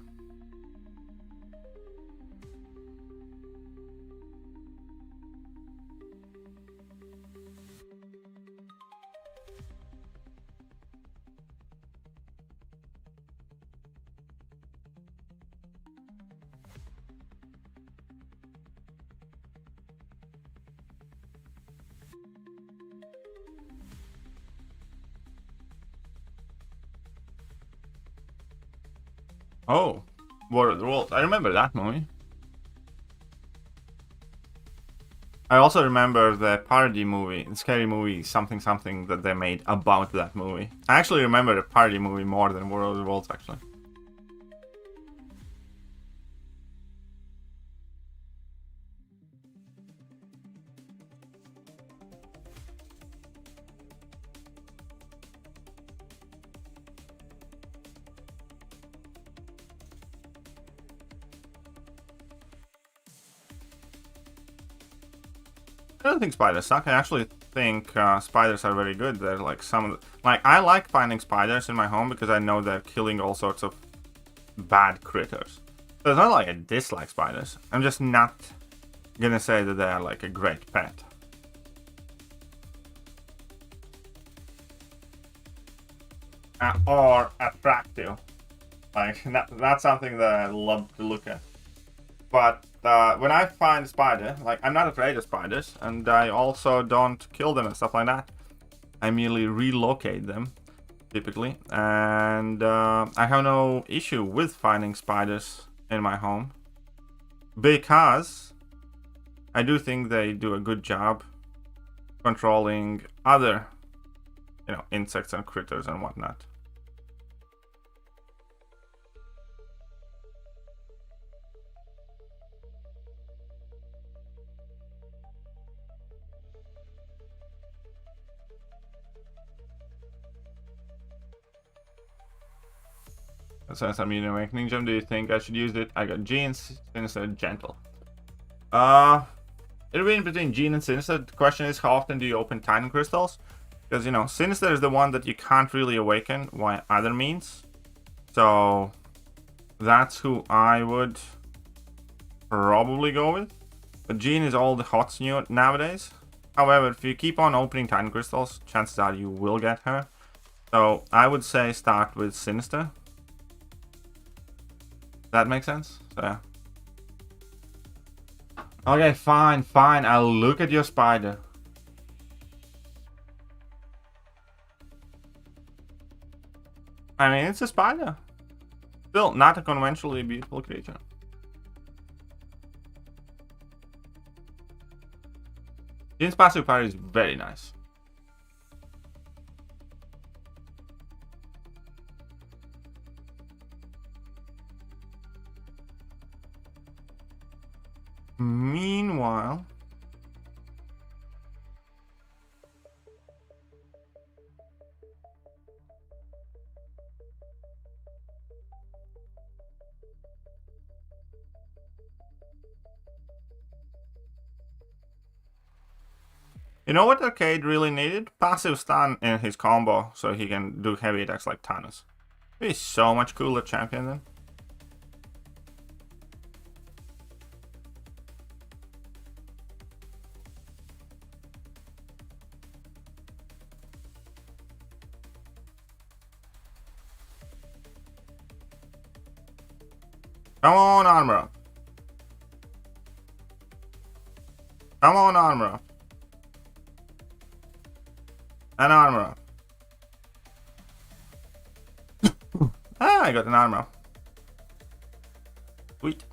Oh, War of the Worlds. I remember that movie. I also remember the parody movie, the scary movie, something that they made about that movie. I actually remember the parody movie more than War of the Worlds, actually. I don't think spiders suck. I actually think spiders are very good. They're like some of the... Like, I like finding spiders in my home because I know they're killing all sorts of bad critters. So it's not like I dislike spiders. I'm just not gonna say that they are like a great pet. Or attractive. Like, that's something that I love to look at. But when I find a spider, like, I'm not afraid of spiders, and I also don't kill them and stuff like that. I merely relocate them, typically, and I have no issue with finding spiders in my home, because I do think they do a good job controlling other, you know, insects and critters and whatnot. Since I'm using Awakening Gem, do you think I should use it? I got G and Sinister Gentle. It'll be in between G and Sinister. The question is, how often do you open Titan Crystals? Because, you know, Sinister is the one that you can't really awaken by other means. So, that's who I would probably go with. But Jean is all the hots new nowadays. However, if you keep on opening Titan Crystals, chances are you will get her. So, I would say start with Sinister. That makes sense? So, yeah. Okay, fine. I'll look at your spider. I mean, it's a spider. Still, not a conventionally beautiful creature. Jin's passive power is very nice. Meanwhile, You know what Arcade really needed? Passive stun in his combo so he can do heavy attacks like Thanos. He's so much cooler champion then. Come on, armor up. Come on, armor up. And armor up. Ah, I got an armor up. Sweet.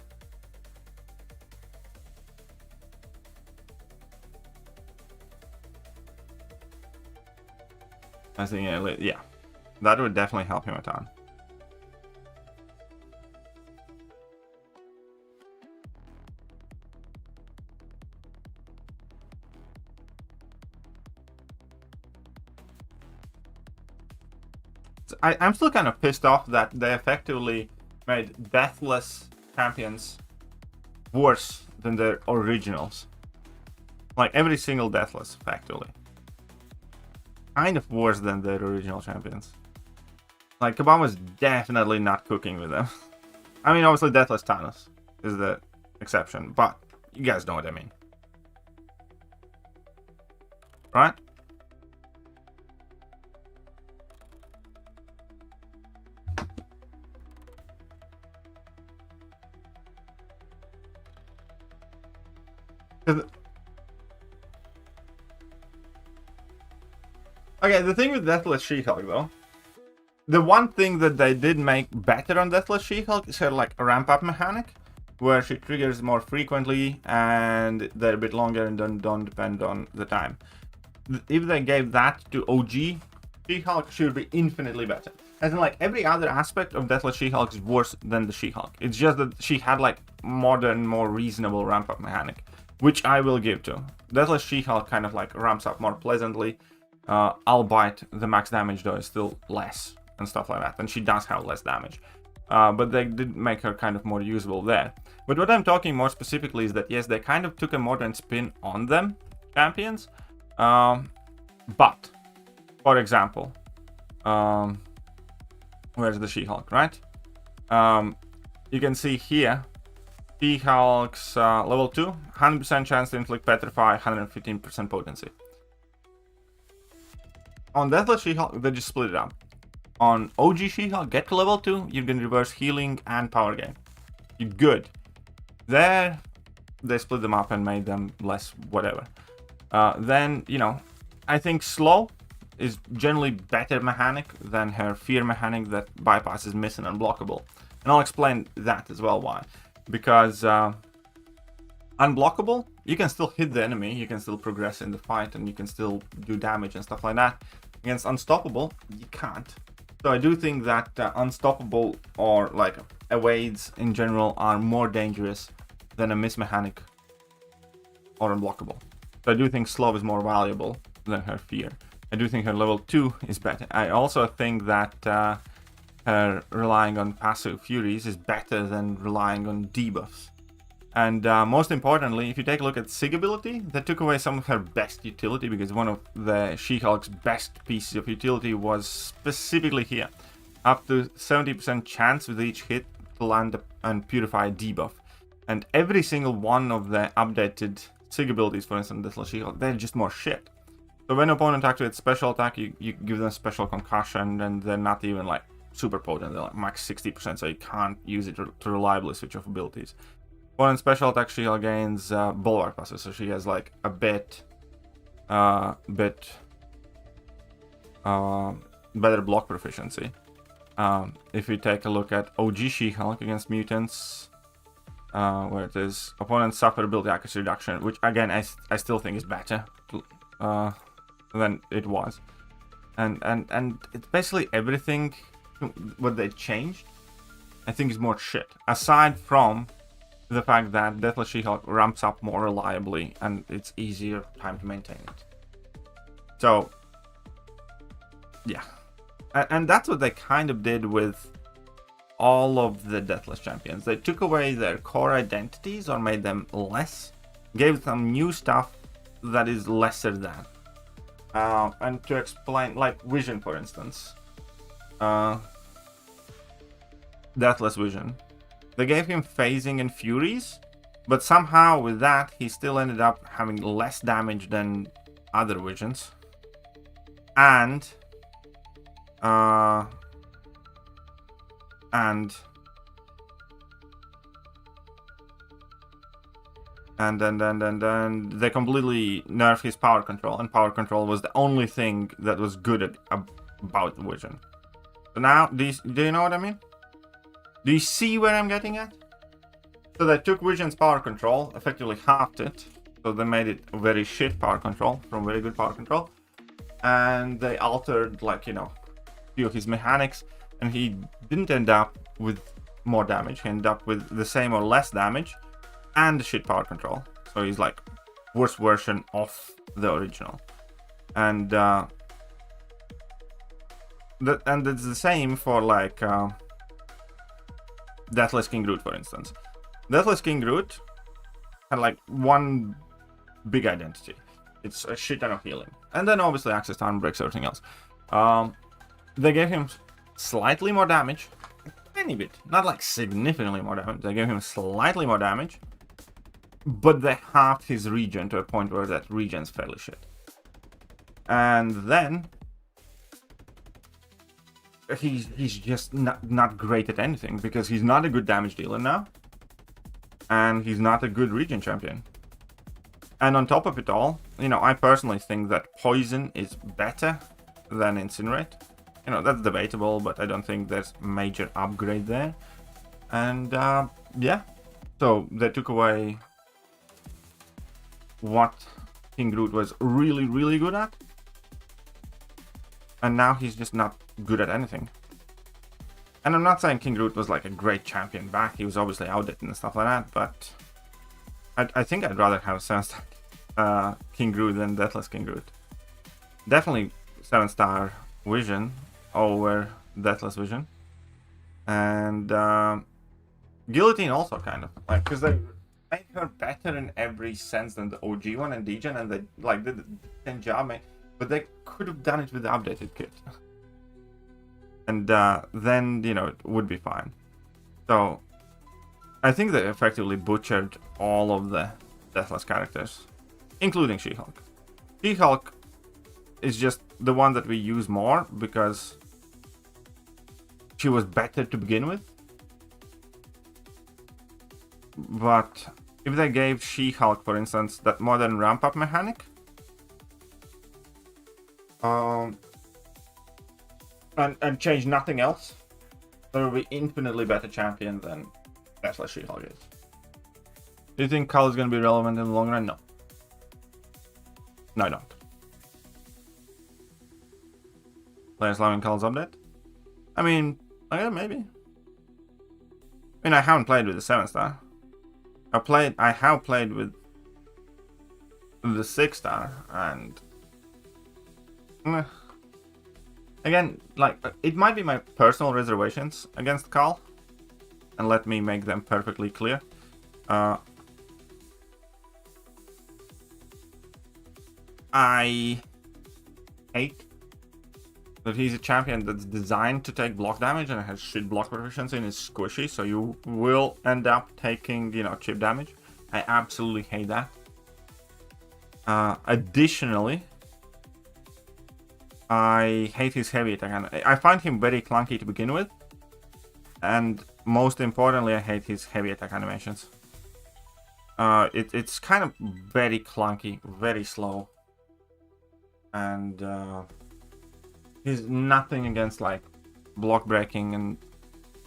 I think, yeah. That would definitely help him a ton. I'm still kind of pissed off that they effectively made deathless champions worse than their originals. Like every single deathless, effectively. Kind of worse than their original champions. Like Kabama's definitely not cooking with them. I mean, obviously deathless Thanos is the exception, but you guys know what I mean. Right? Okay, the thing with Deathless She-Hulk though, the one thing that they did make better on Deathless She-Hulk is her like ramp-up mechanic, where she triggers more frequently and they're a bit longer and don't depend on the time. If they gave that to OG She-Hulk, she would be infinitely better. As in, like, every other aspect of Deathless She-Hulk is worse than the She-Hulk. It's just that she had like modern, more reasonable ramp-up mechanic, which I will give to. Deathless She-Hulk kind of like ramps up more pleasantly, albeit the max damage though is still less and stuff like that, and she does have less damage. But they did make her kind of more usable there. But what I'm talking more specifically is that yes, they kind of took a modern spin on them champions. But, for example, where's the She-Hulk, right? You can see here, She-Hulk's level 2, 100% chance to inflict petrify, 115% potency. On Deathless She-Hulk, they just split it up. On OG She-Hulk, get to level 2, you can reverse healing and power gain. You're good. There, they split them up and made them less whatever. Then, you know, I think slow is generally better mechanic than her fear mechanic that bypasses miss and unblockable. And I'll explain that as well why. Because unblockable, you can still hit the enemy, you can still progress in the fight, and you can still do damage and stuff like that. Against unstoppable, you can't. So I do think that unstoppable or like evades in general are more dangerous than a miss mechanic or unblockable. So I do think slow is more valuable than her fear. I do think her level 2 is better. I also think that her relying on passive furies is better than relying on debuffs. And most importantly, if you take a look at Sig ability, they took away some of her best utility, because one of the She-Hulk's best pieces of utility was specifically here. Up to 70% chance with each hit to land and purify a debuff. And every single one of the updated Sig abilities, for instance, this She-Hulk, they're just more shit. So when opponent activates special attack, you give them special concussion, and they're not even like super potent, they're like max 60%, so you can't use it to reliably switch off abilities. Opponent special attack She-Hulk gains bulwark passes, so she has like a bit better block proficiency. If we take a look at OG She-Hulk against mutants, where it is, opponents suffer ability accuracy reduction, which again I still think is better than it was, and it's basically everything what they changed I think is more shit, aside from the fact that Deathless She-Hulk ramps up more reliably and it's easier time to maintain it. So yeah, and that's what they kind of did with all of the Deathless champions. They took away their core identities or made them less, gave them new stuff, that is lesser than. And to explain, like vision, for instance, Deathless Vision, they gave him phasing and furies, but somehow with that he still ended up having less damage than other visions, and then they completely nerfed his power control, and power control was the only thing that was good about the vision. So now, do you know what I mean? Do you see where I'm getting at? So they took Vision's power control, effectively halved it, so they made it very shit power control from very good power control, and they altered, like, you know, a few of his mechanics, and he didn't end up with more damage. He ended up with the same or less damage and shit power control. So he's like worst version of the original, and it's the same for like Deathless King Groot, for instance. Deathless King Groot had like one big identity. It's a shit ton of healing, and then obviously access time breaks everything else. They gave him slightly more damage, a tiny bit, not like significantly more damage. They gave him slightly more damage, but they halved his regen to a point where that regen's fairly shit. And then he's just not great at anything, because he's not a good damage dealer now, and he's not a good regen champion. And on top of it all, you know, I personally think that Poison is better than Incinerate. You know, that's debatable, but I don't think there's major upgrade there. And yeah, so they took away what King Groot was really, really good at, and now he's just not good at anything. And I'm not saying King Groot was like a great champion back. He was obviously outdated and stuff like that, but I think I'd rather have 7-star King Groot than Deathless King Groot. Definitely 7-star Vision over Deathless Vision. And Guillotine also kind of, like, because they made her better in every sense than the OG one and Degen, and they like did the same job, but they could have done it with the updated kit. And then, you know, it would be fine. So I think they effectively butchered all of the Deathless characters, including She-Hulk. She-Hulk is just the one that we use more because she was better to begin with. But if they gave She-Hulk, for instance, that modern ramp-up mechanic, and change nothing else, there will be infinitely better champion than Deathless She-Hulk is. Do you think Cull is going to be relevant in the long run? No. No, I don't. Players loving Cull's update? I mean, okay, maybe. I mean, I haven't played with the 7-star. I have played with the 6-star, and again, like, it might be my personal reservations against Cull, and let me make them perfectly clear. I hate that he's a champion that's designed to take block damage and has shit block proficiency and is squishy, so you will end up taking, you know, chip damage. I absolutely hate that. Additionally, I hate his heavy attack. I find him very clunky to begin with, and most importantly, I hate his heavy attack animations. It's kind of very clunky, very slow, and he's nothing against like block breaking, and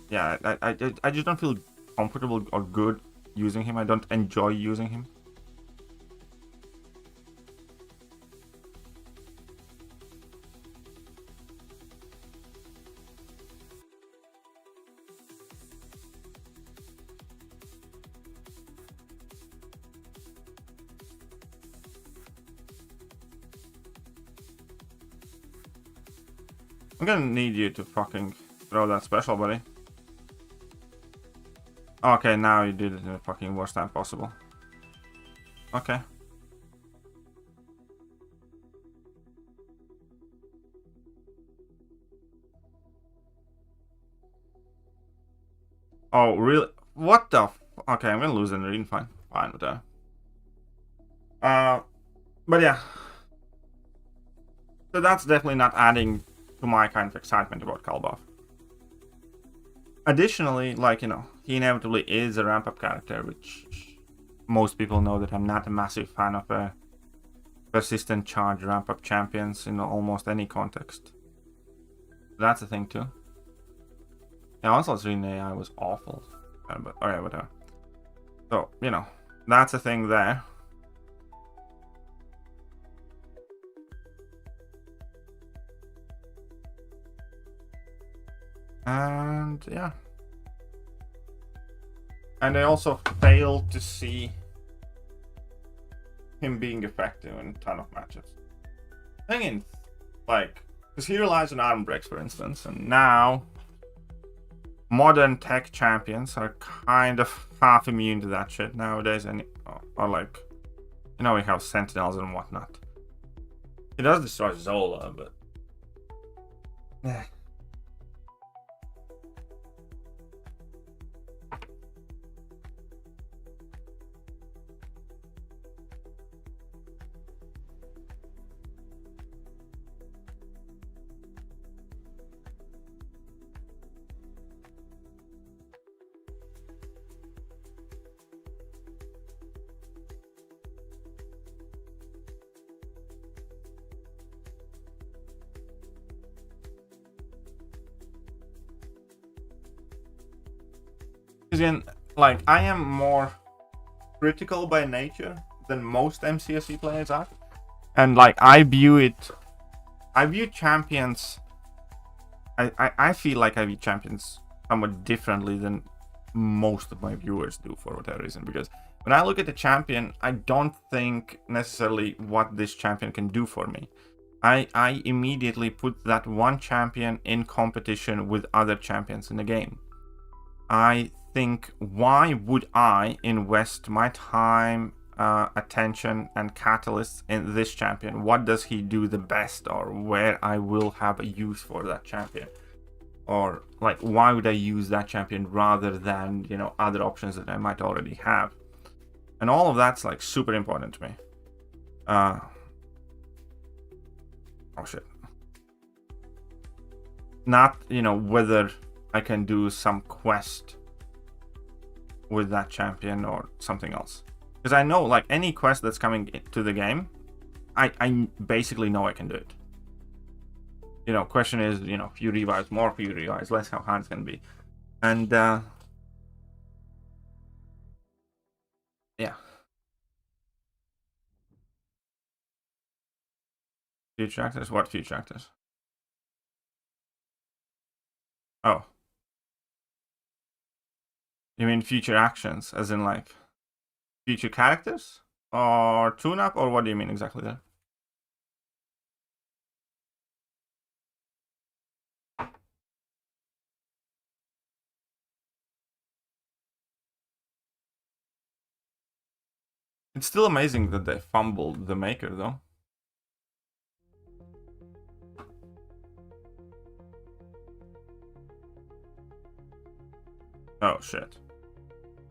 yeah, I just don't feel comfortable or good using him. I don't enjoy using him. I'm gonna need you to fucking throw that special, buddy. Okay, now you did it in the fucking worst time possible. Okay. Oh, really? What the? Okay, I'm gonna lose in the reading. Fine with that. But yeah. So that's definitely not adding to my kind of excitement about Kalbov. Additionally, like, you know, he inevitably is a ramp-up character, which most people know that I'm not a massive fan of persistent charge ramp-up champions in almost any context. That's a thing too. Yeah, also reading AI was awful. But alright, whatever. So, you know, that's a thing there. And yeah. And I also failed to see him being effective in a ton of matches. I think like, because he relies on arm breaks, for instance, and now modern tech champions are kind of half immune to that shit nowadays, and or like, you know, we have sentinels and whatnot. He does destroy Zola, but yeah. Again, like, I am more critical by nature than most MCOC players are, and like I view champions. I feel like I view champions somewhat differently than most of my viewers do for whatever reason, because when I look at a champion, I don't think necessarily what this champion can do for me. I immediately put that one champion in competition with other champions in the game. I think, why would I invest my time, attention, and catalysts in this champion? What does he do the best, or where I will have a use for that champion? Or like, why would I use that champion rather than, you know, other options that I might already have? And all of that's like super important to me. Oh shit. Not, you know, whether I can do some quest with that champion or something else, because I know, like, any quest that's coming to the game, I basically know I can do it. You know, question is, you know, few revives, more few revives, less, how hard it's gonna be. And yeah. Future actors? What future actors? Oh, you mean future actions, as in like future characters or tune-up, or what do you mean exactly there? It's still amazing that they fumbled the maker, though. Oh shit.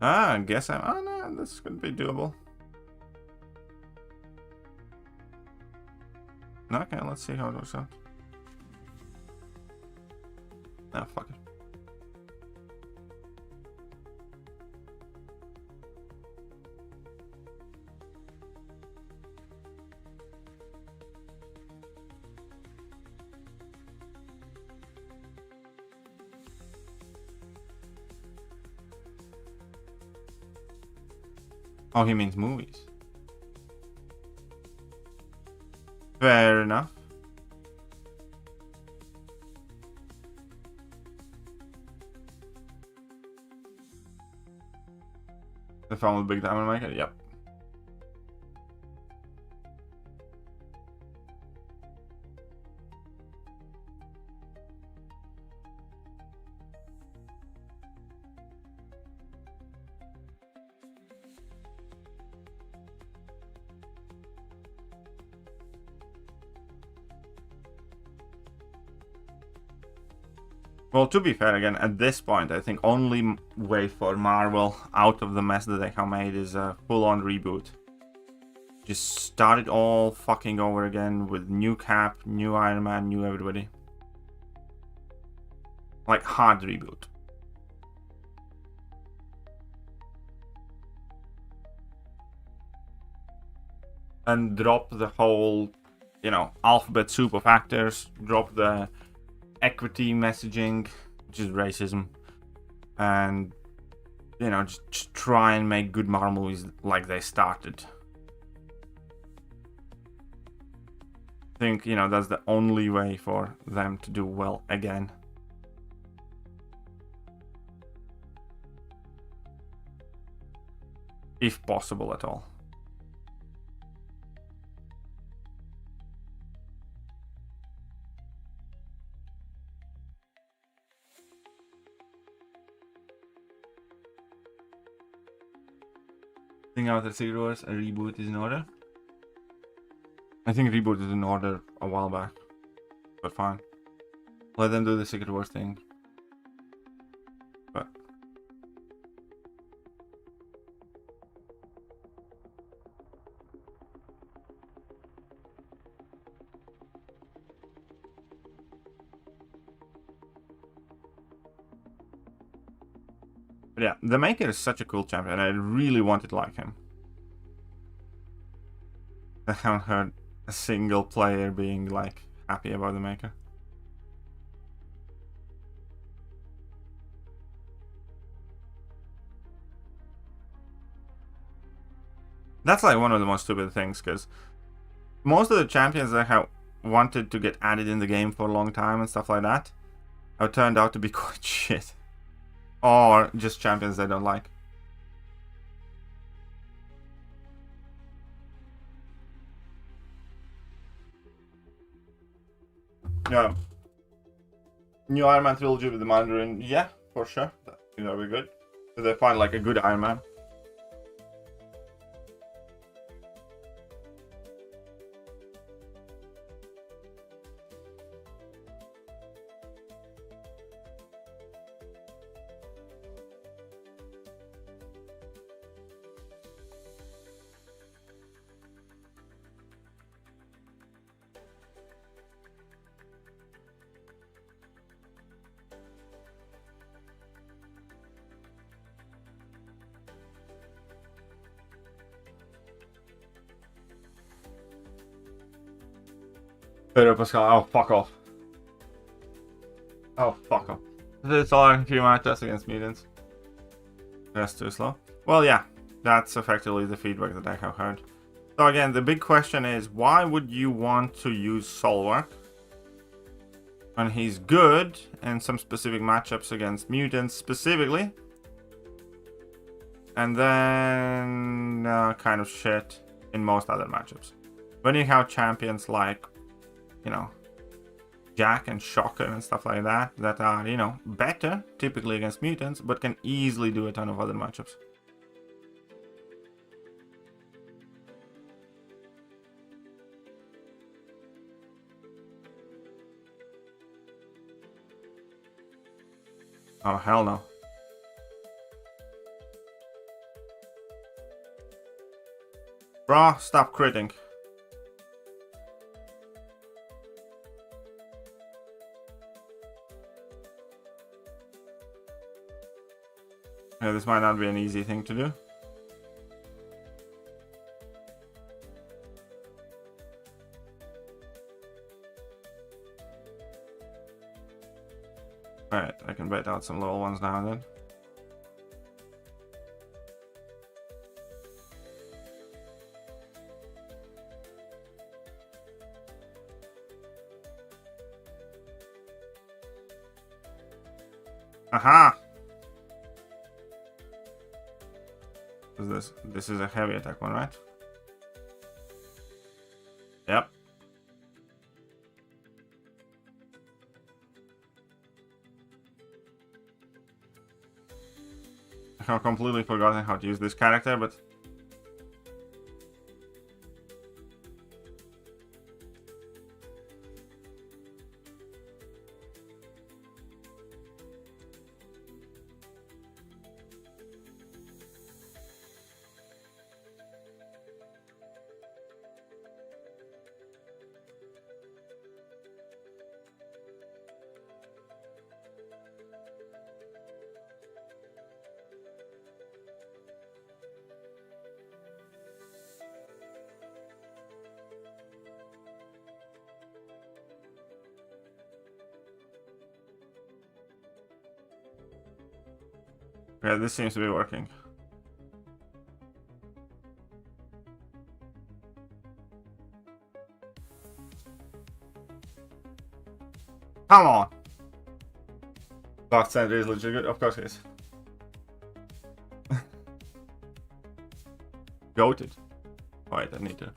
I guess I'm. Oh no, this could be doable. Okay, let's see how it works out. Ah, fuck it. Oh, he means movies. Fair enough. The film with Big Diamond Maker? Yep. Well, to be fair, again, at this point, I think only way for Marvel out of the mess that they have made is a full-on reboot. Just start it all fucking over again with new Cap, new Iron Man, new everybody. Like, hard reboot. And drop the whole, you know, alphabet soup of actors. Drop the equity messaging, which is racism. And, you know, just try and make good Marvel movies like they started. I think, you know, that's the only way for them to do well again. If possible at all. Think after 6 hours, a reboot is in order. I think reboot is in order a while back, but fine. Let them do the Secret Wars thing. But yeah, the Maker is such a cool champion. I really wanted to like him. I haven't heard a single player being like happy about the Maker. That's like one of the most stupid things, because most of the champions that have wanted to get added in the game for a long time and stuff like that have turned out to be quite shit. Or just champions they don't like. Yeah. New Iron Man trilogy with the Mandarin, yeah, for sure. That'll be good. If they find like a good Iron Man. Pascal, oh fuck off. Oh fuck off. This all a few matches against mutants. That's too slow. Well, yeah, that's effectively the feedback that I have heard. So again, the big question is, why would you want to use Solwark when he's good in some specific matchups against mutants specifically, and then kind of shit in most other matchups? When you have champions like, you know, Jack and Shocker and stuff like that, that are, you know, better typically against mutants, but can easily do a ton of other matchups. Oh, hell no. Bro, stop critting. Yeah, this might not be an easy thing to do. Alright, I can bait out some little ones now and then. Aha! This is a heavy attack one, right? Yep. I have completely forgotten how to use this character, but Okay, this seems to be working. Come on! Dark Center is legit good. Of course it is. Goated. Wait, I need to.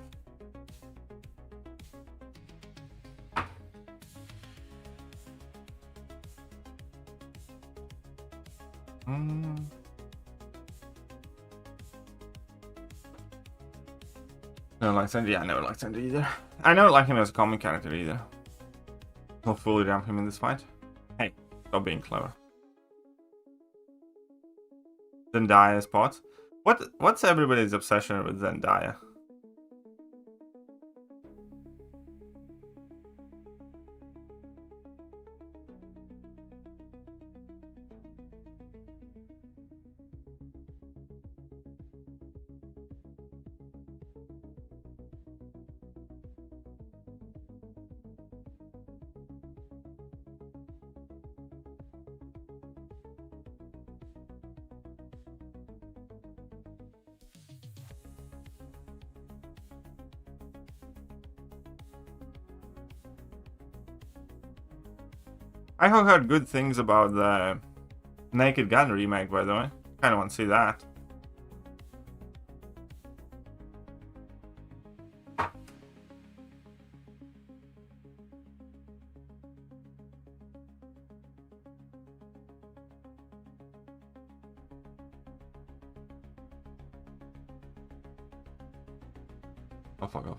I don't like Sandy. Yeah, I never liked Sandy either. I never liked him as a comic character either. I'll fully ramp him in this fight. Hey, stop being clever. Zendaya spots. What's everybody's obsession with Zendaya? I have heard good things about the Naked Gun remake, by the way. Kinda want to see that. Oh, fuck off.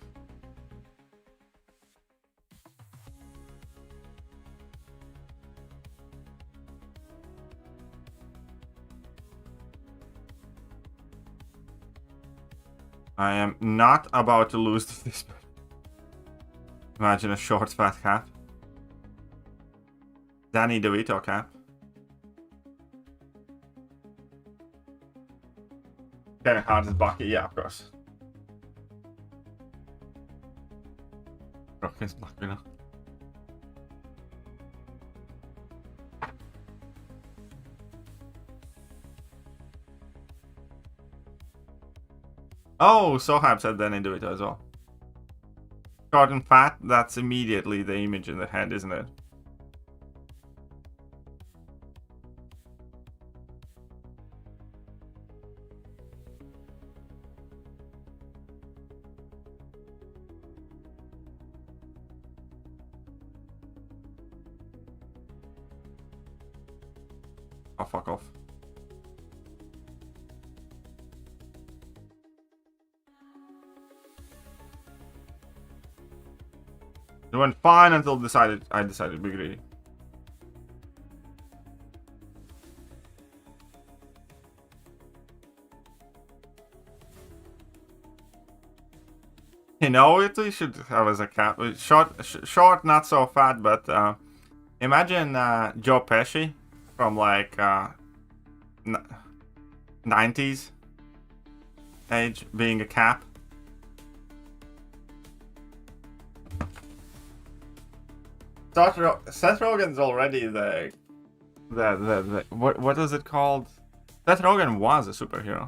I am not about to lose to this. Imagine a short fat cap. Danny DeVito cap. Kinda hard as Bucky, yeah, of course. Rock is black, you know. Oh, Sohab said Danny DeVito as well. Short and fat, that's immediately the image in the head, isn't it? Oh, fuck off. It went fine until I decided to be greedy. You know, it should have as a cap. Short, not so fat, but imagine Joe Pesci from like 90s age being a cap. Seth Rogen's already the what is it called? Seth Rogen was a superhero.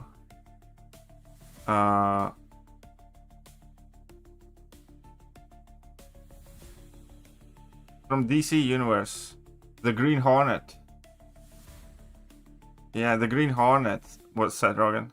From DC Universe, the Green Hornet. Yeah, the Green Hornet was Seth Rogen.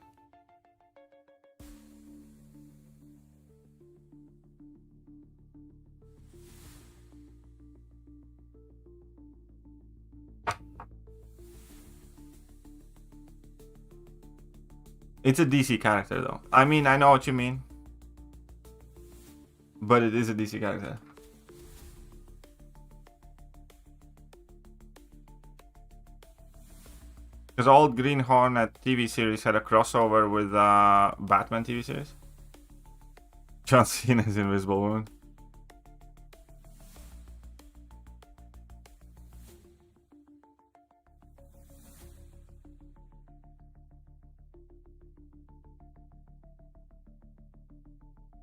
It's a DC character though. I mean, I know what you mean. But it is a DC character. Because old Green Hornet TV series had a crossover with Batman TV series. John Cena's Invisible Woman.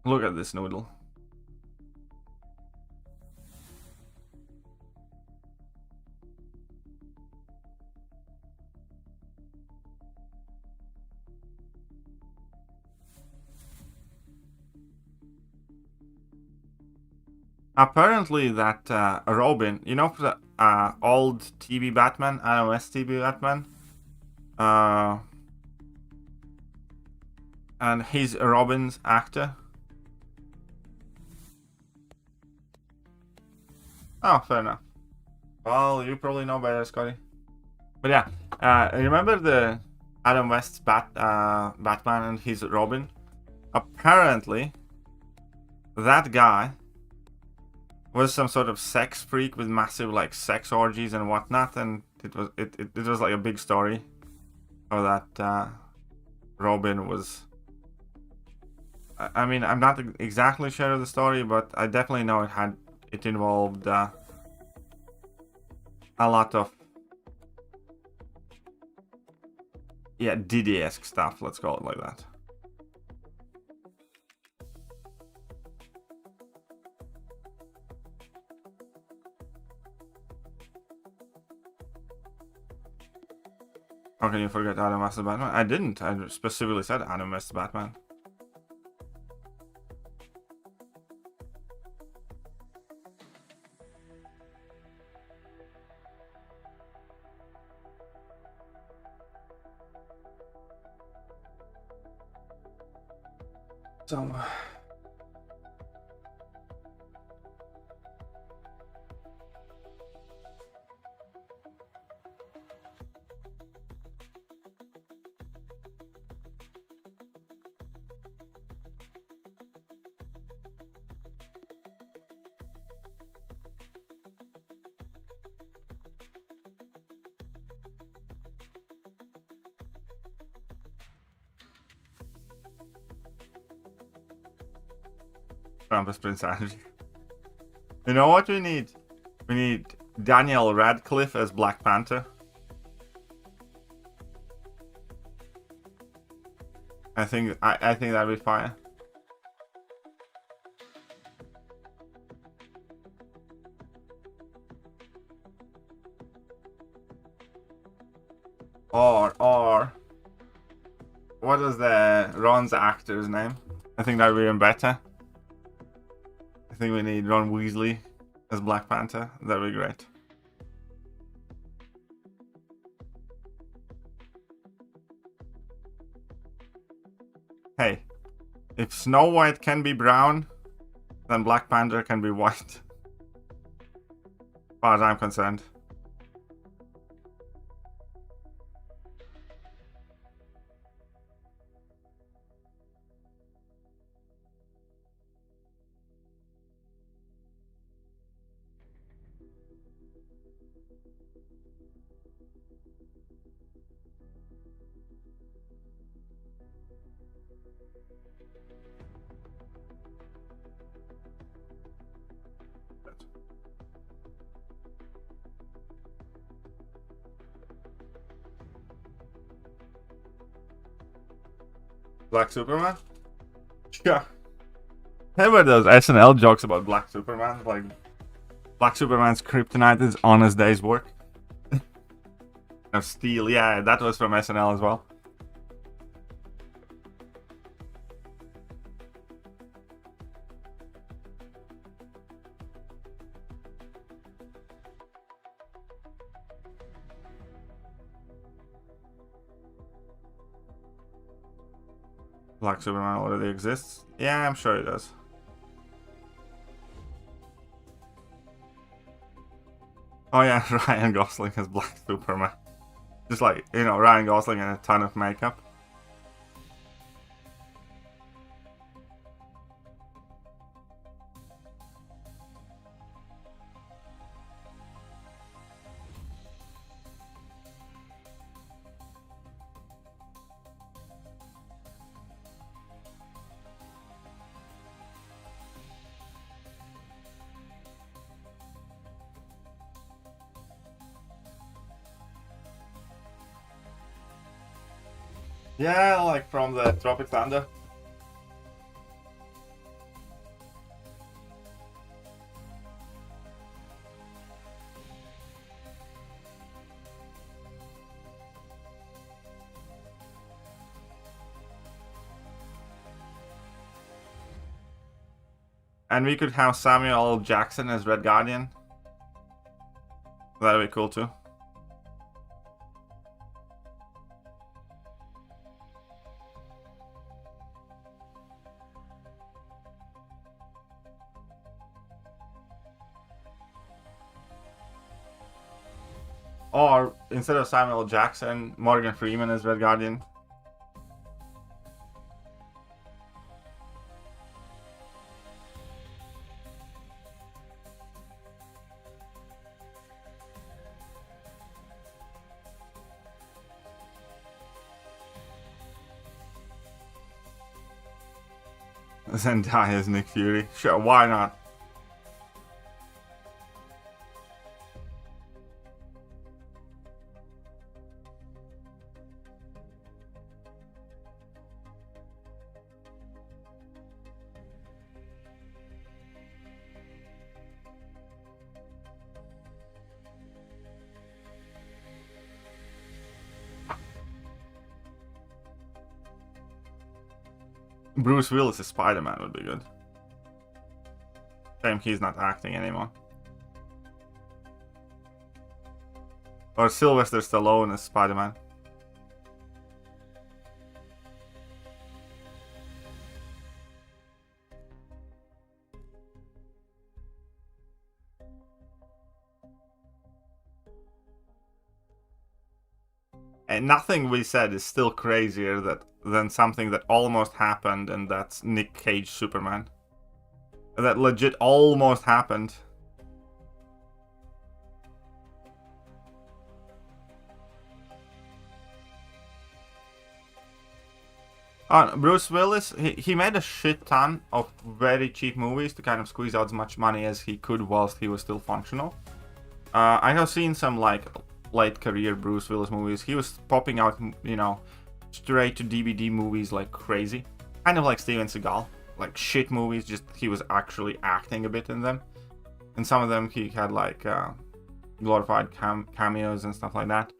Look at this noodle. Apparently that Robin, you know, the old TV Batman, Adam West TV Batman, and he's Robin's actor. Oh, fair enough. Well, you probably know better, Scotty. But yeah, remember the Adam West's Batman and his Robin? Apparently, that guy was some sort of sex freak with massive like sex orgies and whatnot, and it was like a big story of that Robin was. I mean, I'm not exactly sure of the story, but I definitely know it involved a lot of Diddy-esque stuff. Let's call it like that. How can you forget Adam West's Batman? I didn't. I specifically said Adam West's Batman. So... Krampus Prince Andrew. You know what we need? We need Daniel Radcliffe as Black Panther. I think that'd be fire. Or what was the Ron's actor's name? I think that'd be even better. I think we need Ron Weasley as Black Panther. That'd be great. Hey, if Snow White can be brown, then Black Panther can be white. As far as I'm concerned. Black Superman? Yeah. Remember those SNL jokes about Black Superman? Like, Black Superman's kryptonite is on his day's work. Of steel, yeah, that was from SNL as well. Black Superman already exists? Yeah, I'm sure it does. Oh yeah, Ryan Gosling as Black Superman. Just like, you know, Ryan Gosling and a ton of makeup. Yeah, like from the Tropic Thunder. And we could have Samuel L. Jackson as Red Guardian. That'd be cool too. Or instead of Samuel L. Jackson, Morgan Freeman as Red Guardian. Zendaya as Nick Fury. Sure, why not? Bruce Willis as Spider-Man would be good. Shame he's not acting anymore. Or Sylvester Stallone as Spider-Man. And nothing we said is still crazier than something that almost happened, and that's Nick Cage Superman. That legit almost happened. Bruce Willis, he made a shit ton of very cheap movies to kind of squeeze out as much money as he could whilst he was still functional. I have seen some like late career Bruce Willis movies. He was popping out, you know, straight to DVD movies like crazy. Kind of like Steven Seagal. Like shit movies, just he was actually acting a bit in them. And some of them he had like glorified cameos and stuff like that.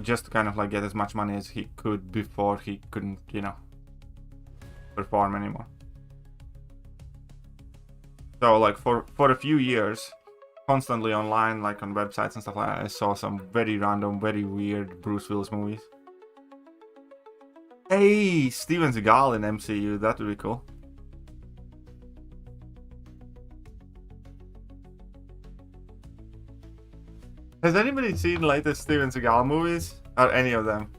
Just to kind of like get as much money as he could before he couldn't, you know, perform anymore. So like for a few years, constantly online, like on websites and stuff like that, I saw some very random, very weird Bruce Willis movies. Hey, Steven Seagal in MCU, that would be cool. Has anybody seen latest Steven Seagal movies? Or any of them?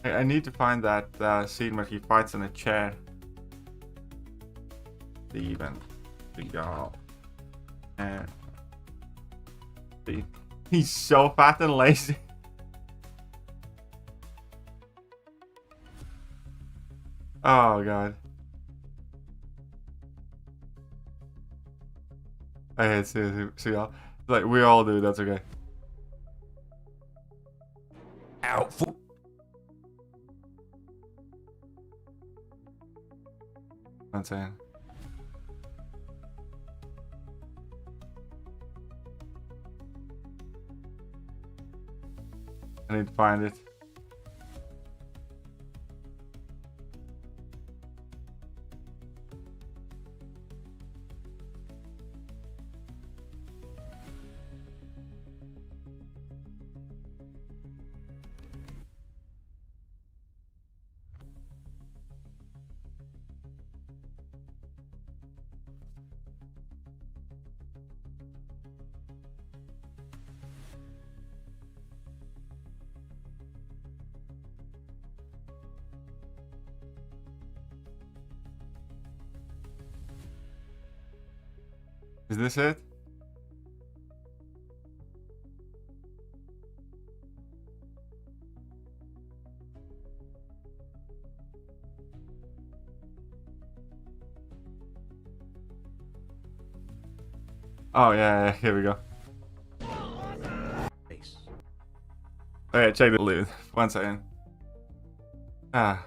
I need to find that scene where he fights in a chair. Steven Seagal. And he's so fat and lazy. Oh god. I hate Seagal. Like we all do, that's okay. Ow. I'm saying. I need to find it. Is this it? Oh yeah, here we go. Okay, check the loot. 1 second. Ah.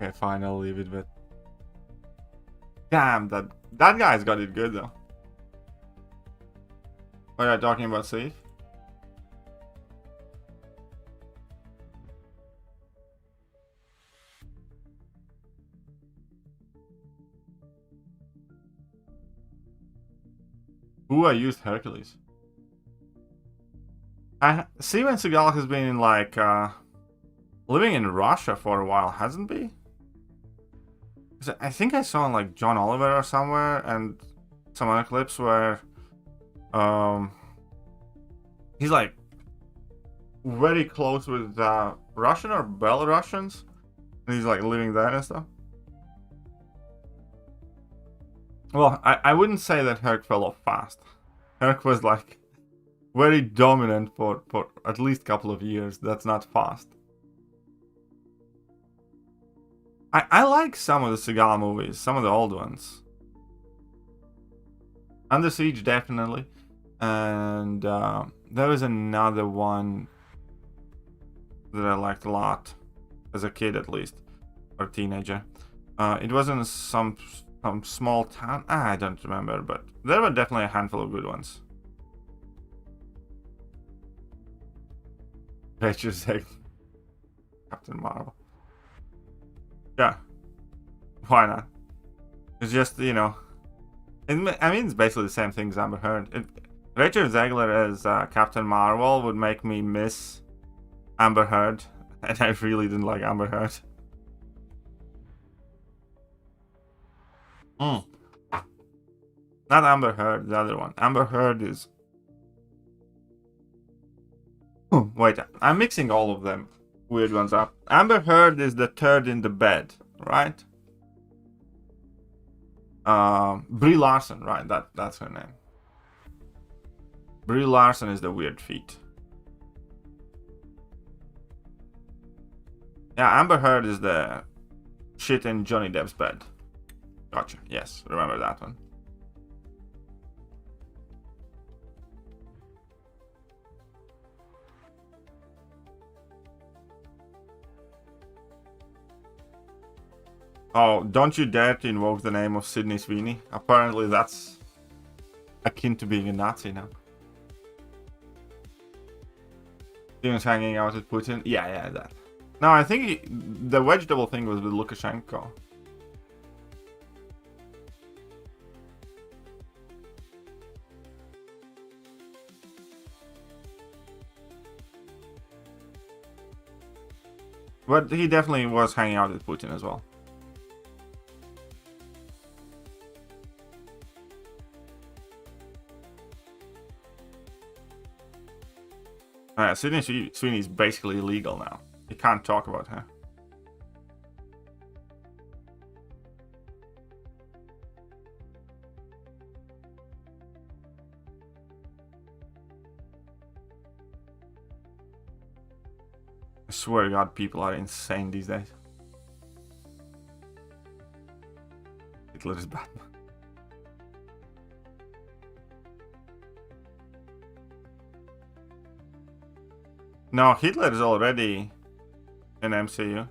Okay, fine, I'll leave it, but damn, that guy's got it good though. Oh yeah, talking about safe. Ooh, I used Hercules. Steven Seagal has been in like living in Russia for a while, hasn't he? I think I saw like John Oliver or somewhere, and some other clips where he's like very close with Russian or Belarusians, and he's like living there and stuff. Well, I wouldn't say that Herc fell off fast. Herc was like very dominant for at least a couple of years. That's not fast. I like some of the Seagal movies, some of the old ones. Under Siege, definitely. And there was another one that I liked a lot, as a kid at least, or teenager. It wasn't some small town. I don't remember, but there were definitely a handful of good ones. Rachel said Captain Marvel. Yeah, why not? It's just, you know, I mean, it's basically the same thing as Amber Heard. Rachel Zegler as Captain Marvel would make me miss Amber Heard, and I really didn't like Amber Heard. Not Amber Heard, the other one. Amber Heard is... Wait, I'm mixing all of them weird ones up. Amber Heard is the third in the bed, right? Brie Larson, right? That's her name. Brie Larson is the weird feet. Yeah, Amber Heard is the shit in Johnny Depp's bed. Gotcha. Yes, remember that one. Oh, don't you dare to invoke the name of Sydney Sweeney. Apparently that's akin to being a Nazi now. Steven's hanging out with Putin. Yeah, that. No, I think the vegetable thing was with Lukashenko. But he definitely was hanging out with Putin as well. Sydney Sweeney is basically illegal now. You can't talk about her. I swear to God, people are insane these days. Hitler is Batman. No, Hitler is already in MCU.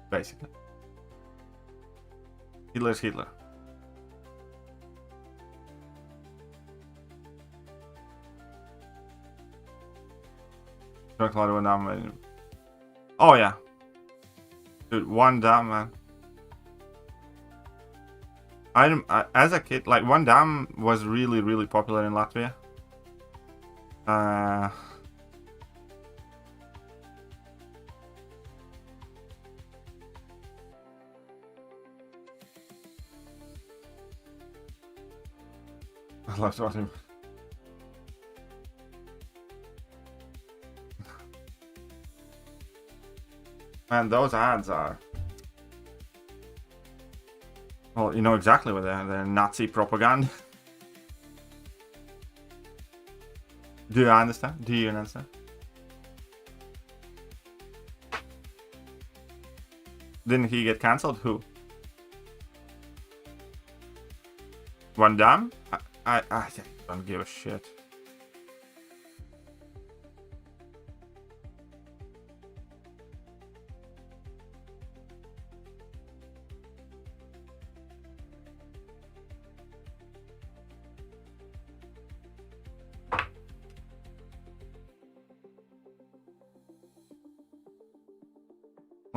Basically. Hitler's Hitler. Oh yeah. Dude, One Dam, man. As a kid, like, One Dam was really, really popular in Latvia. I love watching. Man, those ads are... Well, you know exactly what they're Nazi propaganda. Do you understand? Do you understand? Didn't he get cancelled? Who? Van Damme? I don't give a shit.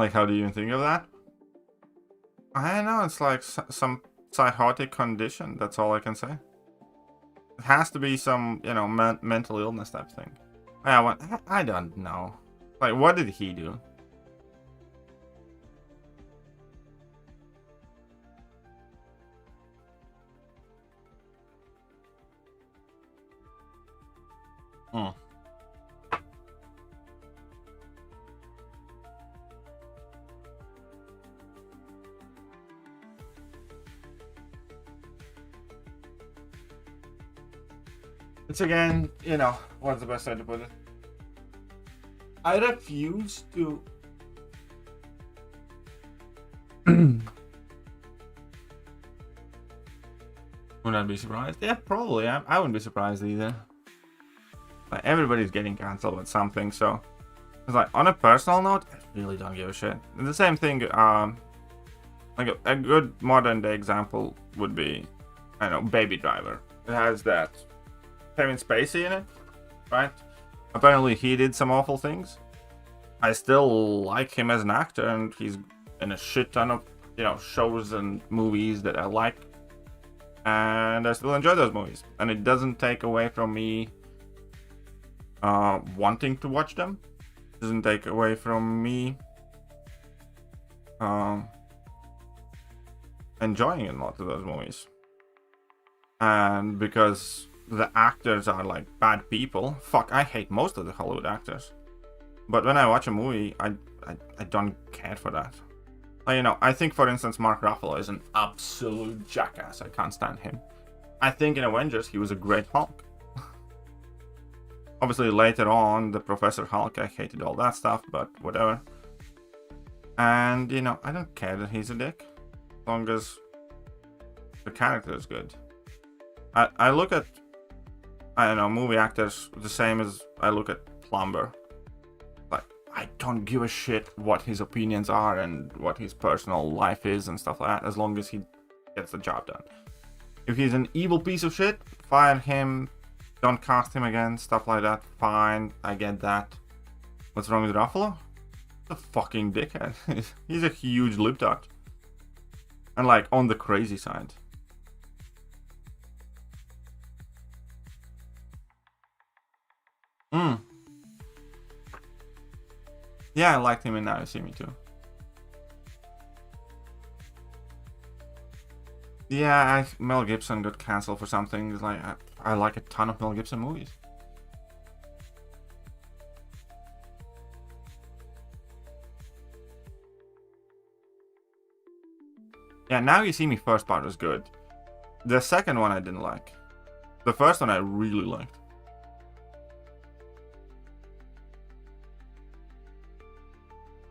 Like, how do you even think of that? I don't know, it's like some psychotic condition, that's all I can say. It has to be some, you know, mental illness type thing. I don't know. Like, what did he do? Hmm. It's again, you know, what's the best way to put it? I refuse to. Would I be surprised? Yeah, probably. I wouldn't be surprised either. Like, everybody's getting cancelled with something, so it's like, on a personal note, I really don't give a shit. And the same thing, like a good modern day example would be, I don't know, Baby Driver. It has that Kevin Spacey in it, right? Apparently he did some awful things. I still like him as an actor, and he's in a shit ton of, you know, shows and movies that I like, and I still enjoy those movies. And it doesn't take away from me wanting to watch them. It doesn't take away from me enjoying a lot of those movies. And because the actors are like bad people, fuck, I hate most of the Hollywood actors. But when I watch a movie, I don't care for that. Like, you know, I think, for instance, Mark Ruffalo is an absolute jackass. I can't stand him. I think in Avengers he was a great Hulk. Obviously, later on, the Professor Hulk, I hated all that stuff, but whatever. And, you know, I don't care that he's a dick, as long as the character is good. I look at, I don't know, movie actors the same as I look at Plumber. Like, I don't give a shit what his opinions are and what his personal life is and stuff like that, as long as he gets the job done. If he's an evil piece of shit, fire him, don't cast him again, stuff like that, fine, I get that. What's wrong with Ruffalo? He's a fucking dickhead. He's a huge libtard. And like, on the crazy side. Yeah, I liked him in Now You See Me too. Yeah, Mel Gibson got cancelled for something. It's like, I like a ton of Mel Gibson movies. Yeah, Now You See Me first part was good. The second one I didn't like. The first one I really liked.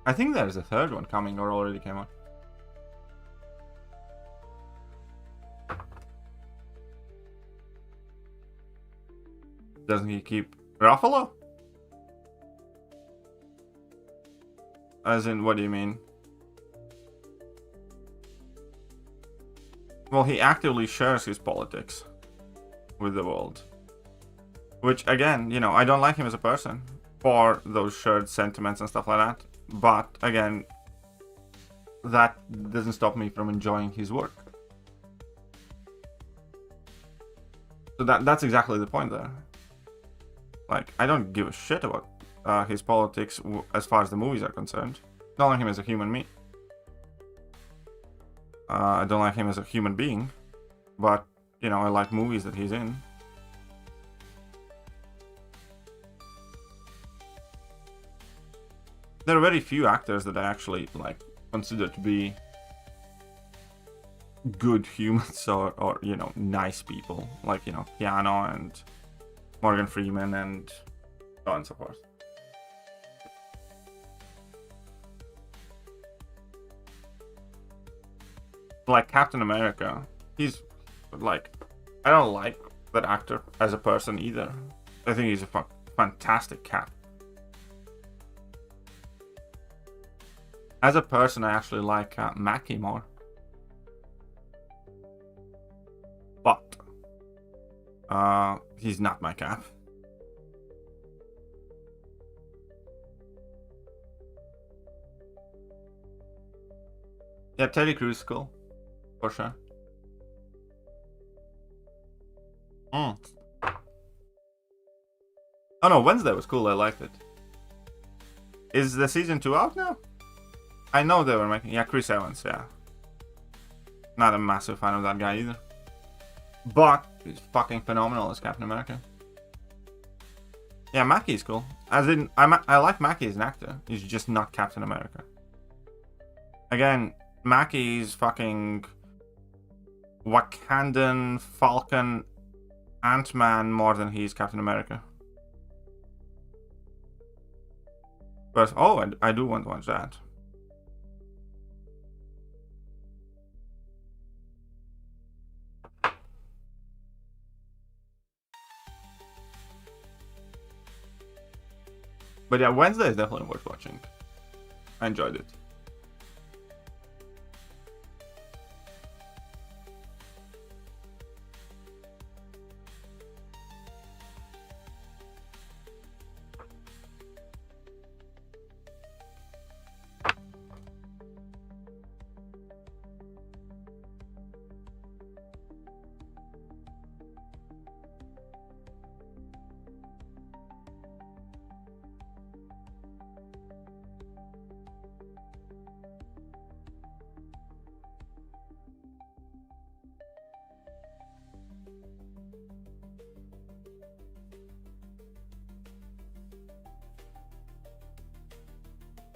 I think there's a third one coming, or already came out. Doesn't he keep Ruffalo? As in, what do you mean? Well, he actively shares his politics with the world. Which, again, you know, I don't like him as a person for those shared sentiments and stuff like that. But, again, that doesn't stop me from enjoying his work. So that's exactly the point there. Like, I don't give a shit about his politics as far as the movies are concerned. I don't like him as a human being. I don't like him as a human being. But, you know, I like movies that he's in. There are very few actors that I actually, like, consider to be good humans or you know, nice people. Like, you know, Keanu and Morgan Freeman and so on and so forth. Like Captain America, he's, like, I don't like that actor as a person either. I think he's a fantastic Cap. As a person, I actually like Mackie more. But he's not my Cap. Yeah, Terry Crews is cool. For sure. Oh no, Wednesday was cool. I liked it. Is the season 2 out now? I know they were making... Yeah, Chris Evans, yeah. Not a massive fan of that guy either. But he's fucking phenomenal as Captain America. Yeah, Mackie's cool. As in, I like Mackie as an actor. He's just not Captain America. Again, Mackie's fucking Wakandan, Falcon, Ant-Man more than he's Captain America. But, oh, I do want to watch that. But yeah, Wednesday is definitely worth watching. I enjoyed it.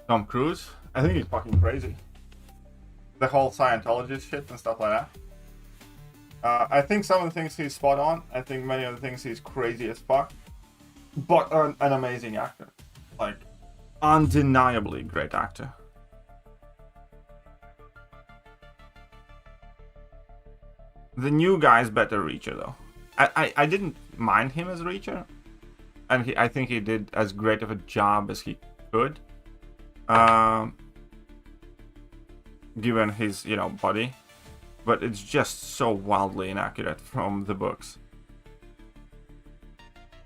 Tom Cruise? I think he's fucking crazy. The whole Scientology shit and stuff like that. I think some of the things he's spot on. I think many of the things he's crazy as fuck. But an amazing actor. Like, undeniably great actor. The new guy's better Reacher though. I didn't mind him as Reacher. And I think he did as great of a job as he could. Given his, body, but it's just so wildly inaccurate from the books.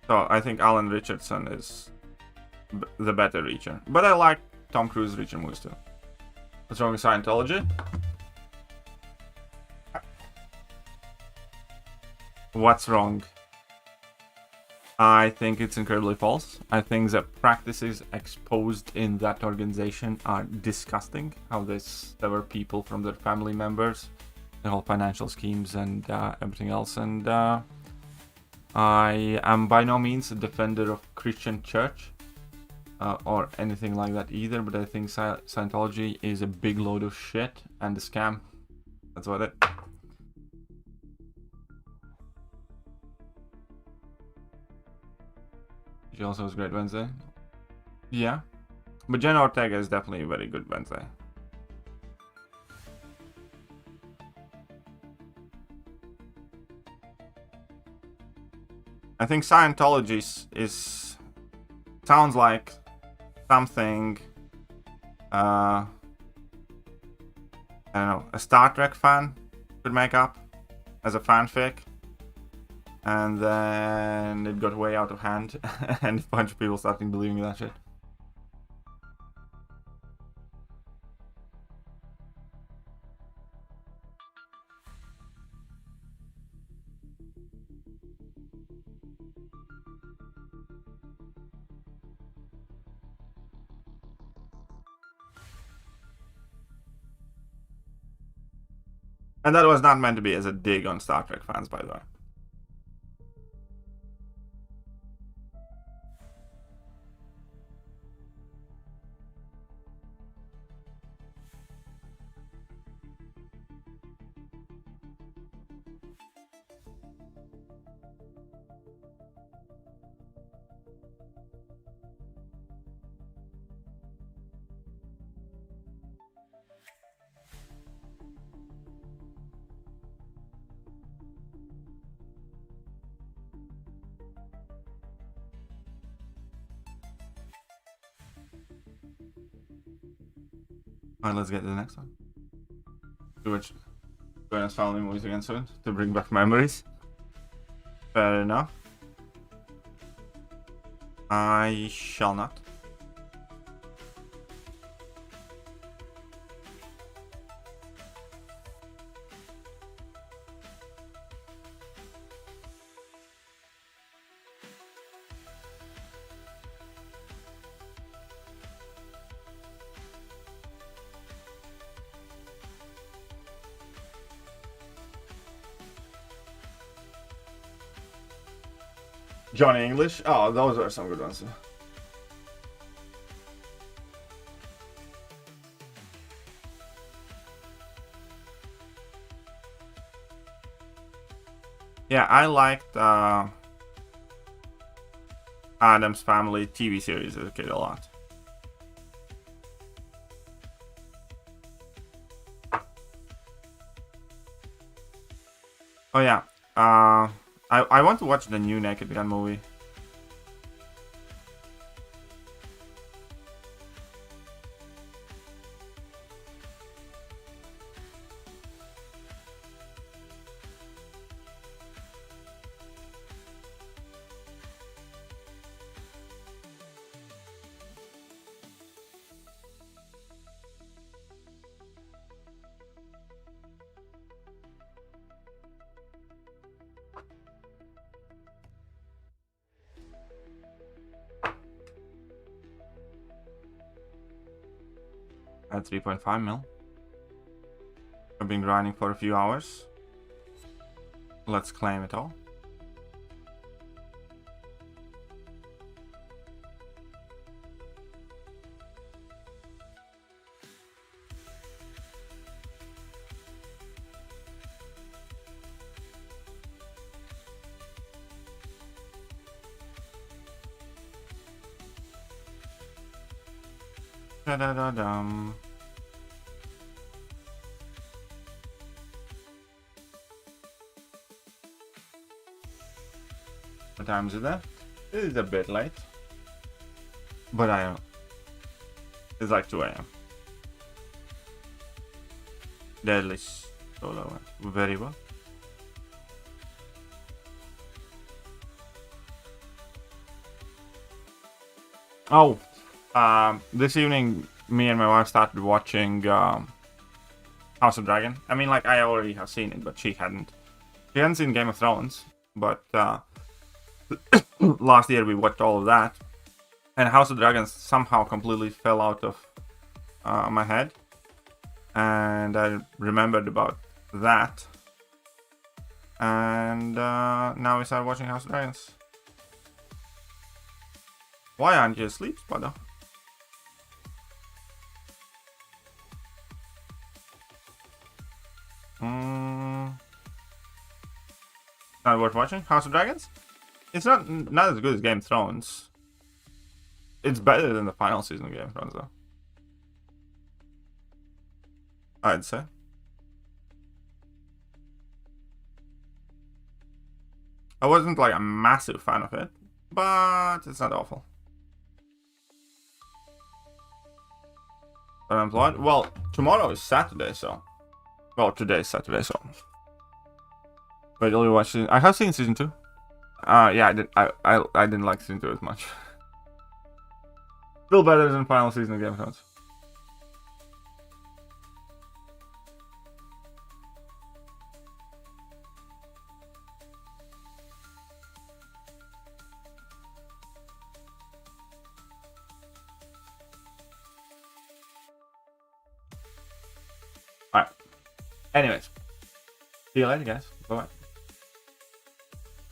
So I think Alan Richardson is the better Reacher, but I like Tom Cruise Reacher movies too. What's wrong with Scientology? What's wrong? I think it's incredibly false. I think the practices exposed in that organization are disgusting. How they sever people from their family members, the whole financial schemes and everything else. And I am by no means a defender of Christian church or anything like that either. But I think Scientology is a big load of shit and a scam. That's what it. She also was great Wednesday. Yeah. But Jenna Ortega is definitely a very good Wednesday. I think Scientology sounds like something I don't know, a Star Trek fan could make up as a fanfic. And then it got way out of hand, and a bunch of people starting believing that shit. And that was not meant to be as a dig on Star Trek fans, by the way. Alright, let's get to the next one. To which join us family movies again soon to bring back memories. Fair enough. I shall not. Johnny English. Oh, those are some good ones. Yeah, I liked Addams Family TV series as a kid a lot. Oh yeah, I want to watch the new Naked Gun movie. At 3.5 mil. I've been grinding for a few hours. Let's claim it all. Da-da-da-dum. What time is it there? It is a bit late. But I don't know. It's like 2 AM. Deadly solo. Very well. Oh, this evening, me and my wife started watching House of Dragon. I mean, like, I already have seen it, but she hadn't. She hadn't seen Game of Thrones, but last year we watched all of that. And House of Dragon somehow completely fell out of my head. And I remembered about that. And now we started watching House of Dragons. Why aren't you asleep, Spada? Not worth watching? House of Dragons? It's not as good as Game of Thrones. It's better than the final season of Game of Thrones, though. I'd say. I wasn't like a massive fan of it, but it's not awful. But I'm employed? Well, tomorrow is Saturday, so... Well, today is Saturday, so... Wait, only watch season... I have seen season 2. Yeah, I didn't like season 2 as much. Still better than final season of Game of Thrones. Alright. Anyways. See you later, guys. Bye-bye.